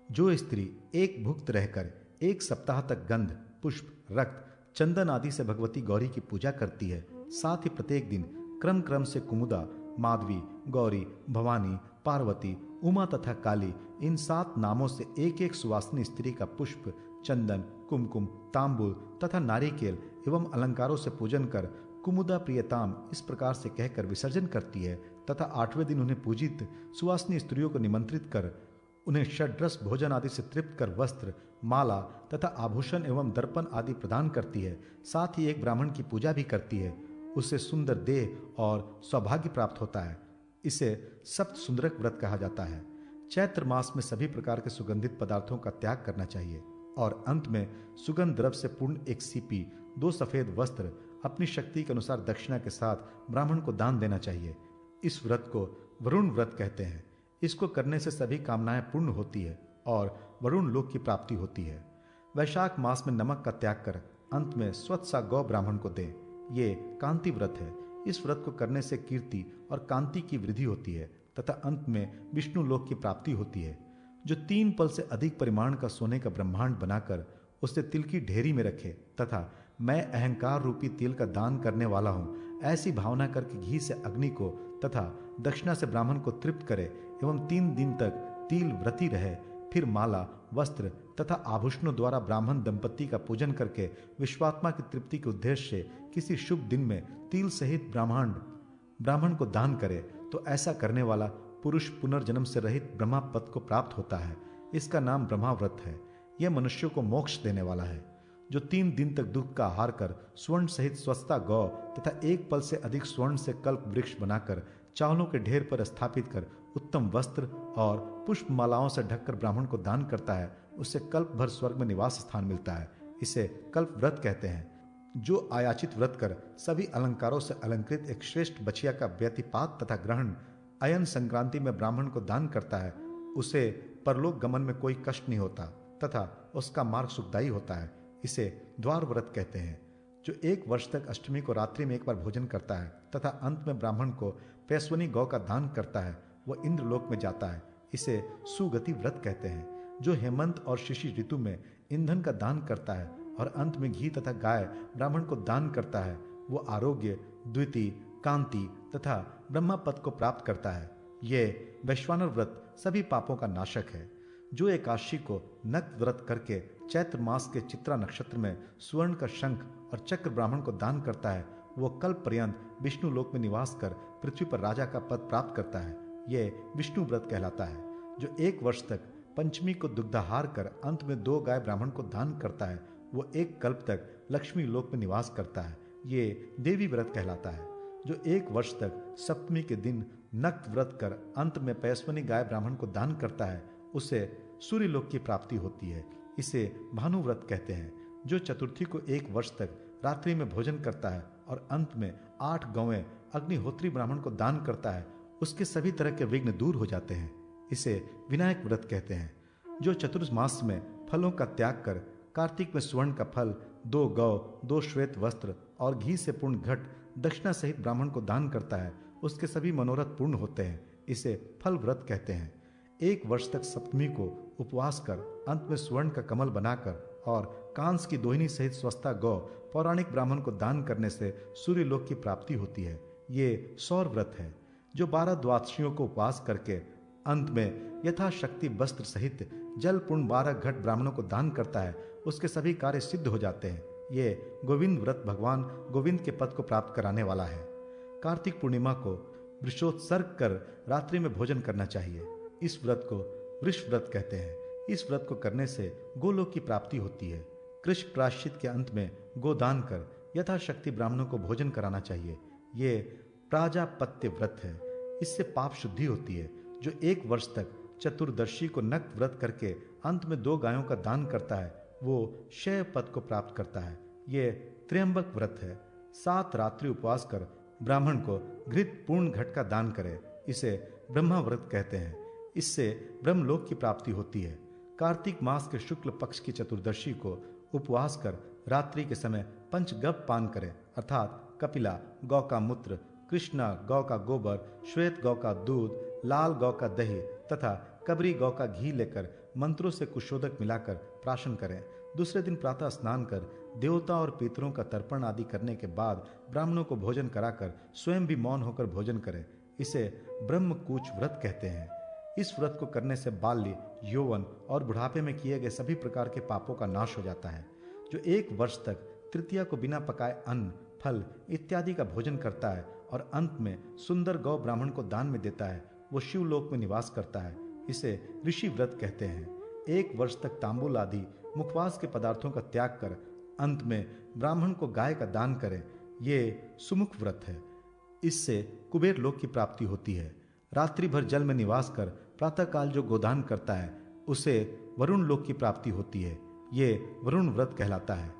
जो स्त्री एक भुक्त रहकर 1 सप्ताह तक गंध, पुष्प, रक्त, चंदन आदि से भगवती गौरी की पूजा करती है, साथ ही प्रत्येक दिन क्रम क्रम से कुमुदा, माधवी, गौरी, भवानी, पार्वती, उमा तथा काली इन 7 नामों से एक एक सुवासिनी स्त्री का पुष्प, चंदन, कुमकुम, तांबूल तथा नारिकेल एवं अलंकारों से पूजन कर कुमुदा प्रियताम इस प्रकार से कहकर विसर्जन करती है तथा 8वें दिन उन्हें पूजित सुवासिनी स्त्रियों को निमंत्रित कर उन्हें षड्रस भोजन आदि से तृप्त कर वस्त्र, माला तथा आभूषण एवं दर्पण आदि प्रदान करती है। साथ ही एक ब्राह्मण की पूजा भी करती है। उससे सुंदर देह और सौभाग्य प्राप्त होता है। इसे सप्त सुंदरक व्रत कहा जाता है। चैत्र मास में सभी प्रकार के सुगंधित पदार्थों का त्याग करना चाहिए और अंत में सुगंध द्रव्य से पूर्ण एक सीपी, 2 सफेद वस्त्र अपनी शक्ति के अनुसार दक्षिणा के साथ ब्राह्मण को दान देना चाहिए। इस व्रत को वरुण व्रत कहते हैं। इसको करने से सभी कामनाएं पूर्ण होती है और वरुण लोक की प्राप्ति होती है। वैशाख मास में नमक का त्याग कर अंत में स्वच्छ सा गौ ब्राह्मण को दें। ये कांति व्रत है। इस व्रत को करने से कीर्ति और कांति की वृद्धि होती है तथा अंत में विष्णु लोक की प्राप्ति होती है। जो 3 पल से अधिक परिमाण का सोने का ब्रह्मांड बनाकर उसे तिल की ढेरी में रखे तथा मैं अहंकार रूपी तिल का दान करने वाला हूं, ऐसी भावना करके घी से अग्नि को तथा दक्षिणा से ब्राह्मण को तृप्त करे एवं 3 दिन तक तिल व्रती रहे, फिर माला, वस्त्र तथा आभूषणों द्वारा ब्राह्मण दंपति का पूजन करके विश्वात्मा की तृप्ति के उद्देश्य से किसी शुभ दिन में तिल सहित ब्राह्मण को दान करे तो ऐसा करने वाला पुरुष पुनर्जन्म से रहित ब्रह्मा पद को प्राप्त होता है। इसका नाम ब्रह्मा व्रत है। यह मनुष्यों को मोक्ष देने वाला है। जो 3 दिन तक दुख का आहार कर स्वर्ण सहित स्वच्छता गौ तथा 1 पल से अधिक स्वर्ण से कल्प वृक्ष बनाकर चावलों के ढेर पर स्थापित कर उत्तम वस्त्र और पुष्प मालाओं से ढककर ब्राह्मण को दान करता है, उससे कल्प भर स्वर्ग में निवास स्थान मिलता है। इसे कल्प व्रत कहते हैं। जो आयाचित व्रत कर सभी अलंकारों से अलंकृत एक श्रेष्ठ बछिया का व्यतिपात तथा ग्रहण अयन संक्रांति में ब्राह्मण को दान करता है, उसे परलोक गमन में कोई कष्ट नहीं होता तथा उसका मार्ग सुखदायी होता है। इसे द्वार व्रत कहते हैं। जो 1 वर्ष तक अष्टमी को रात्रि में एक बार भोजन करता है तथा अंत में ब्राह्मण को पैस्वनी गौ का दान करता है, वह इंद्रलोक में जाता है। इसे सुगति व्रत कहते हैं। जो हेमंत और शिशिर ऋतु में ईंधन का दान करता है और अंत में घी तथा गाय ब्राह्मण को दान करता है, वो आरोग्य, द्वितीय, कांति तथा ब्रह्मा पद को प्राप्त करता है। ये वैश्वानर व्रत सभी पापों का नाशक है। जो एकादशी को नक्त व्रत करके चैत्र मास के चित्रा नक्षत्र में स्वर्ण का शंख और चक्र ब्राह्मण को दान करता है, वो कल्प पर्यंत विष्णु लोक में निवास कर पृथ्वी पर राजा का पद प्राप्त करता है। यह विष्णु व्रत कहलाता है। जो 1 वर्ष तक पंचमी को दुग्धाहार कर अंत में 2 गाय ब्राह्मण को दान करता है, वो 1 कल्प तक लक्ष्मी लोक में निवास करता है। ये देवी व्रत कहलाता है। जो 1 वर्ष तक सप्तमी के दिन नक्त व्रत कर अंत में पैस्वनी गाय ब्राह्मण को दान करता है, उसे सूर्य लोक की प्राप्ति होती है। इसे भानु व्रत कहते हैं। जो चतुर्थी को 1 वर्ष तक रात्रि में भोजन करता है और अंत में 8 गौएं अग्निहोत्री ब्राह्मण को दान करता है, उसके सभी तरह के विघ्न दूर हो जाते हैं। इसे विनायक व्रत कहते हैं। जो चतुर्मास में फलों का त्याग कर कार्तिक में स्वर्ण का फल, 2 गौ, 2 श्वेत वस्त्र और घी से पूर्ण घट दक्षिणा सहित ब्राह्मण को दान करता है, उसके सभी मनोरथ पूर्ण होते हैं। इसे फल व्रत कहते हैं। 1 वर्ष तक सप्तमी को उपवास कर अंत में स्वर्ण का कमल बनाकर और कांस की दोहिनी सहित स्वस्था गौ पौराणिक ब्राह्मण को दान करने से सूर्य लोक की प्राप्ति होती है। ये सौर व्रत है। जो 12 द्वादशियों को उपवास करके अंत में यथाशक्ति वस्त्र सहित जल पूर्ण 12 घट ब्राह्मणों को दान करता है, उसके सभी कार्य सिद्ध हो जाते हैं। ये गोविंद व्रत भगवान गोविंद के पद को प्राप्त कराने वाला है। कार्तिक पूर्णिमा को वृषोत्सर्ग कर रात्रि में भोजन करना चाहिए। इस व्रत को वृष व्रत कहते हैं। इस व्रत को करने से गोलोक की प्राप्ति होती है। कृष्ण प्रायश्चित के अंत में गोदान कर यथाशक्ति ब्राह्मणों को भोजन कराना चाहिए। ये प्राजापत्य व्रत है। इससे पाप शुद्धि होती है। जो 1 वर्ष तक चतुर्दशी को नक्त व्रत करके अंत में 2 गायों का दान करता है, वो क्षय पद को प्राप्त करता है। ये त्र्यंबक व्रत है। 7 रात्रि उपवास कर ब्राह्मण को घृत पूर्ण घट का दान करे। इसे ब्रह्मा व्रत कहते हैं। इससे ब्रह्मलोक की प्राप्ति होती है। कार्तिक मास के शुक्ल पक्ष की चतुर्दशी को उपवास कर रात्रि के समय पंचगव्य पान करे, अर्थात कपिला गौ का मूत्र, कृष्णा गौ का गोबर, श्वेत गौ का दूध, लाल गौ का दही तथा कबरी गौ का घी लेकर मंत्रों से कुशोदक मिलाकर प्राशन करें। दूसरे दिन प्रातः स्नान कर देवता और पितरों का तर्पण आदि करने के बाद ब्राह्मणों को भोजन कराकर स्वयं भी मौन होकर भोजन करें। इसे ब्रह्मकूच व्रत कहते हैं। इस व्रत को करने से बाल्य, यौवन और बुढ़ापे में किए गए सभी प्रकार के पापों का नाश हो जाता है। जो 1 वर्ष तक तृतीया को बिना पकाए अन्न, फल इत्यादि का भोजन करता है और अंत में सुंदर गौ ब्राह्मण को दान में देता है, वो शिवलोक में निवास करता है। इसे ऋषि व्रत कहते हैं। 1 वर्ष तक तांबुल आदि मुखवास के पदार्थों का त्याग कर अंत में ब्राह्मण को गाय का दान करें, ये सुमुख व्रत है। इससे कुबेर लोक की प्राप्ति होती है। रात्रि भर जल में निवास कर प्रातःकाल जो गोदान करता है उसे वरुण लोक की प्राप्ति होती है, ये वरुण व्रत कहलाता है।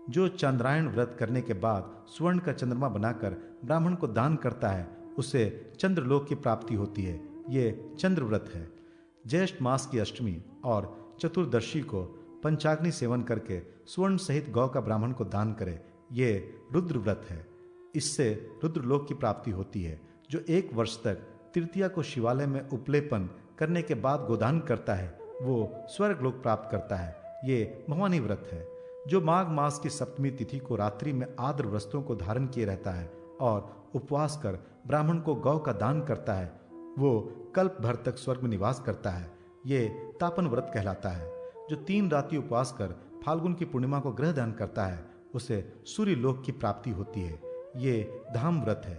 जो चंद्रायण व्रत करने के बाद स्वर्ण का चंद्रमा बनाकर ब्राह्मण को दान करता है उसे चंद्रलोक की प्राप्ति होती है, ये चंद्र व्रत है। ज्येष्ठ मास की अष्टमी और चतुर्दशी को पंचाग्नि सेवन करके स्वर्ण सहित गौ का ब्राह्मण को दान करे, ये रुद्र व्रत है। इससे रुद्रलोक की प्राप्ति होती है। जो 1 वर्ष तक तृतीया को शिवालय में उपलेपन करने के बाद गोदान करता है वो स्वर्ग लोक प्राप्त करता है, ये भवानी व्रत है। जो माघ मास की सप्तमी तिथि को रात्रि में आर्द्र वस्त्रों को धारण किए रहता है और उपवास कर ब्राह्मण को गौ का दान करता है, वो कल्प भर तक स्वर्ग में निवास करता है, ये तापन व्रत कहलाता है। जो 3 रात्रि उपवास कर फाल्गुन की पूर्णिमा को ग्रह दान करता है उसे सूर्य लोक की प्राप्ति होती है, ये धाम व्रत है।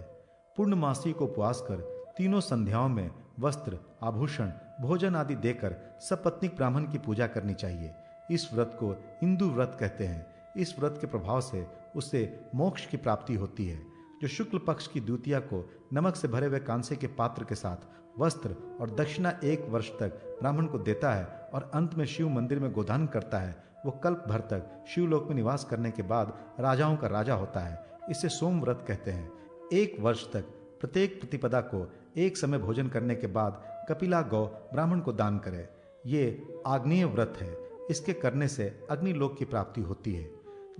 पूर्णमासी को उपवास कर तीनों संध्याओं में वस्त्र, आभूषण, भोजन आदि देकर सपत्नीक ब्राह्मण की पूजा करनी चाहिए। इस व्रत को हिंदू व्रत कहते हैं। इस व्रत के प्रभाव से उससे मोक्ष की प्राप्ति होती है। जो शुक्ल पक्ष की द्वितीया को नमक से भरे हुए कांसे के पात्र के साथ वस्त्र और दक्षिणा 1 वर्ष तक ब्राह्मण को देता है और अंत में शिव मंदिर में गोदान करता है, वो कल्प भर तक शिवलोक में निवास करने के बाद राजाओं का राजा होता है। इसे सोम व्रत कहते हैं। 1 वर्ष तक प्रत्येक प्रतिपदा को एक समय भोजन करने के बाद कपिला गौ ब्राह्मण को दान करे, ये आग्नेय व्रत है। इसके करने से अग्निलोक की प्राप्ति होती है।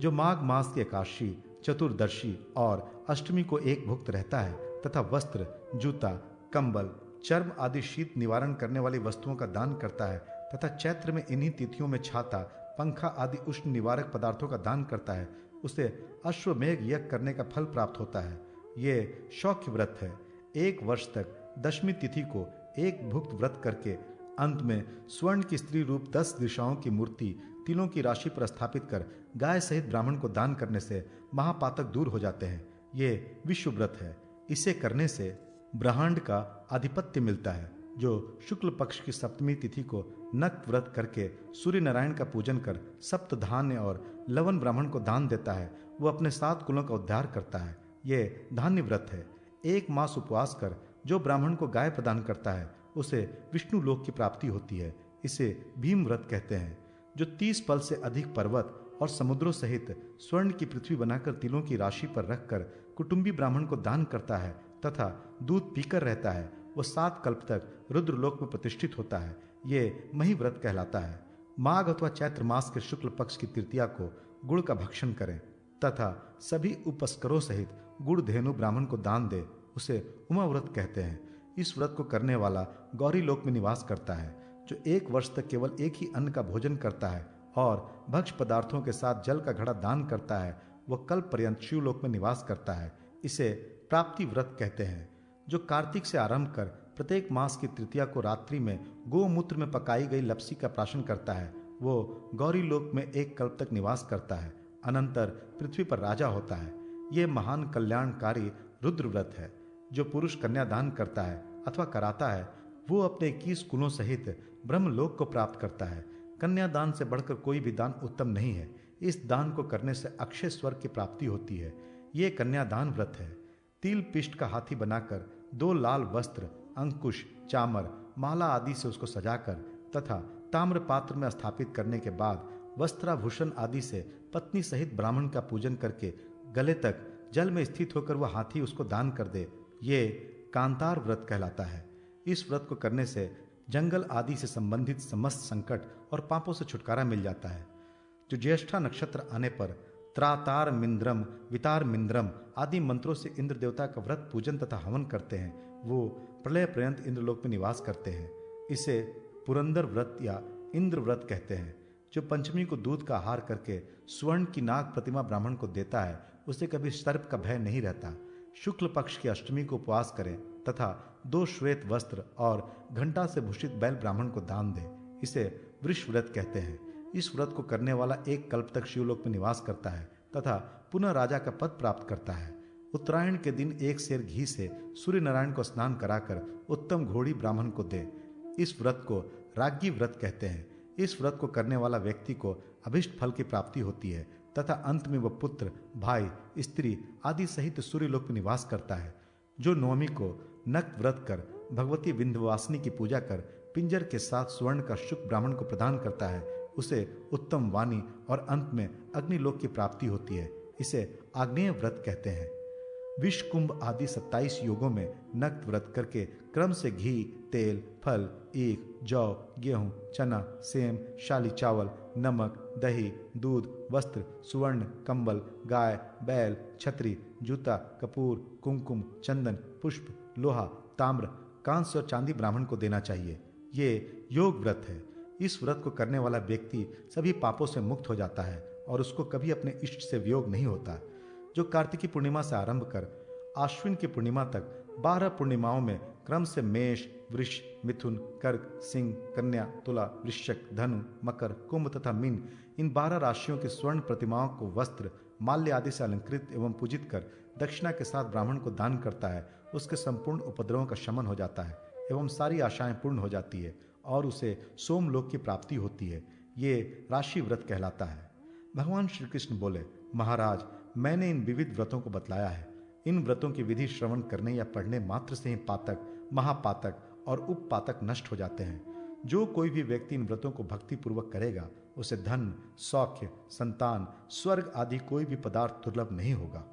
जो माघ मास की एकादशी, चतुर्दशी और अष्टमी को एक भुक्त रहता है तथा वस्त्र, जूता, कंबल, चर्म आदि शीत निवारण करने वाली वस्तुओं का दान करता है तथा चैत्र में इन्हीं तिथियों में छाता, पंखा आदि उष्ण निवारक पदार्थों का दान करता है, उसे अश्वमेघ यज्ञ करने का फल प्राप्त होता है, ये शौक्य व्रत है। 1 वर्ष तक दशमी तिथि को एक भुक्त व्रत करके अंत में स्वर्ण की स्त्री रूप 10 दिशाओं की मूर्ति तिलों की राशि पर स्थापित कर गाय सहित ब्राह्मण को दान करने से महापातक दूर हो जाते हैं, ये विश्व व्रत है। इसे करने से ब्रह्मांड का आधिपत्य मिलता है। जो शुक्ल पक्ष की सप्तमी तिथि को नक्त व्रत करके सूर्य नारायण का पूजन कर सप्त धान्य और लवण ब्राह्मण को दान देता है, वो अपने 7 कुलों का उद्धार करता है, ये धान्य व्रत है। 1 मास उपवास कर जो ब्राह्मण को गाय प्रदान करता है उसे विष्णु लोक की प्राप्ति होती है, इसे भीम व्रत कहते हैं। जो 30 पल से अधिक पर्वत और समुद्रों सहित स्वर्ण की पृथ्वी बनाकर तिलों की राशि पर रखकर कुटुंबी ब्राह्मण को दान करता है तथा दूध पीकर रहता है, वो 7 कल्प तक रुद्रलोक में प्रतिष्ठित होता है, ये मही व्रत कहलाता है। माघ अथवा चैत्र मास के शुक्ल पक्ष की तृतीया को गुड़ का भक्षण करें तथा सभी उपस्करों सहित गुड़ धेनु ब्राह्मण को दान दे, उसे उमा व्रत कहते हैं। इस व्रत को करने वाला गौरी लोक में निवास करता है। जो 1 वर्ष तक केवल एक ही अन्न का भोजन करता है और भक्ष्य पदार्थों के साथ जल का घड़ा दान करता है, वह कल्प पर्यंत शिवलोक में निवास करता है, इसे प्राप्ति व्रत कहते हैं। जो कार्तिक से आरंभ कर प्रत्येक मास की तृतीया को रात्रि में गोमूत्र में पकाई गई लपसी का प्राशन करता है, वो गौरी लोक में 1 कल्प तक निवास करता है, अनंतर पृथ्वी पर राजा होता है। ये महान कल्याणकारी रुद्र व्रत है। जो पुरुष कन्यादान करता है अथवा कराता है, वो अपने 21 कुलों सहित ब्रह्मलोक को प्राप्त करता है। कन्यादान से बढ़कर कोई भी दान उत्तम नहीं है। इस दान को करने से अक्षय स्वर्ग की प्राप्ति होती है। ये कन्यादान व्रत है। तिल पिष्ट का हाथी बनाकर 2 लाल वस्त्र, अंकुश, चामर, माला आदि से उसको सजाकर तथा ताम्र पात्र में स्थापित करने के बाद वस्त्राभूषण आदि से पत्नी सहित ब्राह्मण का पूजन करके गले तक जल में स्थित होकर वह हाथी उसको दान कर दे, ये कांतार व्रत कहलाता है। इस व्रत को करने से जंगल आदि से संबंधित समस्त संकट और पापों से छुटकारा मिल जाता है। जो ज्येष्ठा नक्षत्र आने पर त्रातार मिंद्रम, वितार मिंद्रम आदि मंत्रों से इंद्र देवता का व्रत पूजन तथा हवन करते हैं, वो प्रलय पर्यंत इंद्रलोक में निवास करते हैं। इसे पुरंदर व्रत या इंद्र व्रत कहते हैं। जो पंचमी को दूध का आहार करके स्वर्ण की नाग प्रतिमा ब्राह्मण को देता है, उसे कभी सर्प का भय नहीं रहता। शुक्ल पक्ष की अष्टमी को उपवास करें तथा 2 श्वेत वस्त्र और घंटा से भूषित बैल ब्राह्मण को दान दे, इसे वृष व्रत कहते हैं। इस व्रत को करने वाला एक कल्प तक शिवलोक में निवास करता है तथा पुनः राजा का पद प्राप्त करता है। उत्तरायण के दिन एक सेर घी से सूर्य नारायण को स्नान कराकर उत्तम घोड़ी ब्राह्मण को दे। इस व्रत को राज्ञी व्रत कहते हैं। इस व्रत को करने वाला व्यक्ति को अभिष्ट फल की प्राप्ति होती है तथा अंत में वह पुत्र, भाई, स्त्री आदि सहित सूर्यलोक में निवास करता है। जो नवमी को नक्त व्रत कर भगवती विंध्यवासिनी की पूजा कर पिंजर के साथ स्वर्ण का शुक ब्राह्मण को प्रदान करता है, उसे उत्तम वाणी और अंत में अग्निलोक की प्राप्ति होती है। इसे आग्नेय व्रत कहते हैं। विष कुंभ आदि 27 योगों में नक्त व्रत करके क्रम से घी, तेल, फल, ईख, जौ, गेहूं, चना, सेम, शाली चावल, नमक, दही, दूध, वस्त्र, सुवर्ण, कंबल, गाय, बैल, छतरी, जूता, कपूर, कुमकुम, चंदन, पुष्प, लोहा, ताम्र, कांस्य और चांदी ब्राह्मण को देना चाहिए। ये योग व्रत है। इस व्रत को करने वाला व्यक्ति सभी पापों से मुक्त हो जाता है और उसको कभी अपने इष्ट से वियोग नहीं होता। जो कार्तिकी पूर्णिमा से आरंभ कर आश्विन की पूर्णिमा तक 12 पूर्णिमाओं में क्रम से मेष, वृष, मिथुन, कर्क, सिंह, कन्या, तुला, वृश्चिक, धनु, मकर, कुंभ तथा मीन इन 12 राशियों की स्वर्ण प्रतिमाओं को वस्त्र, माल्य आदि से अलंकृत एवं पूजित कर दक्षिणा के साथ ब्राह्मण को दान करता है, उसके संपूर्ण उपद्रवों का शमन हो जाता है एवं सारी आशाएं पूर्ण हो जाती है और उसे सोमलोक की प्राप्ति होती है। ये राशि व्रत कहलाता है। भगवान श्री कृष्ण बोले, महाराज, मैंने इन विविध व्रतों को बतलाया है। इन व्रतों की विधि श्रवण करने या पढ़ने मात्र से ही पातक, महापातक और उपपातक नष्ट हो जाते हैं। जो कोई भी व्यक्ति इन व्रतों को भक्ति पूर्वक करेगा, उसे धन, सौख्य, संतान, स्वर्ग आदि कोई भी पदार्थ दुर्लभ नहीं होगा।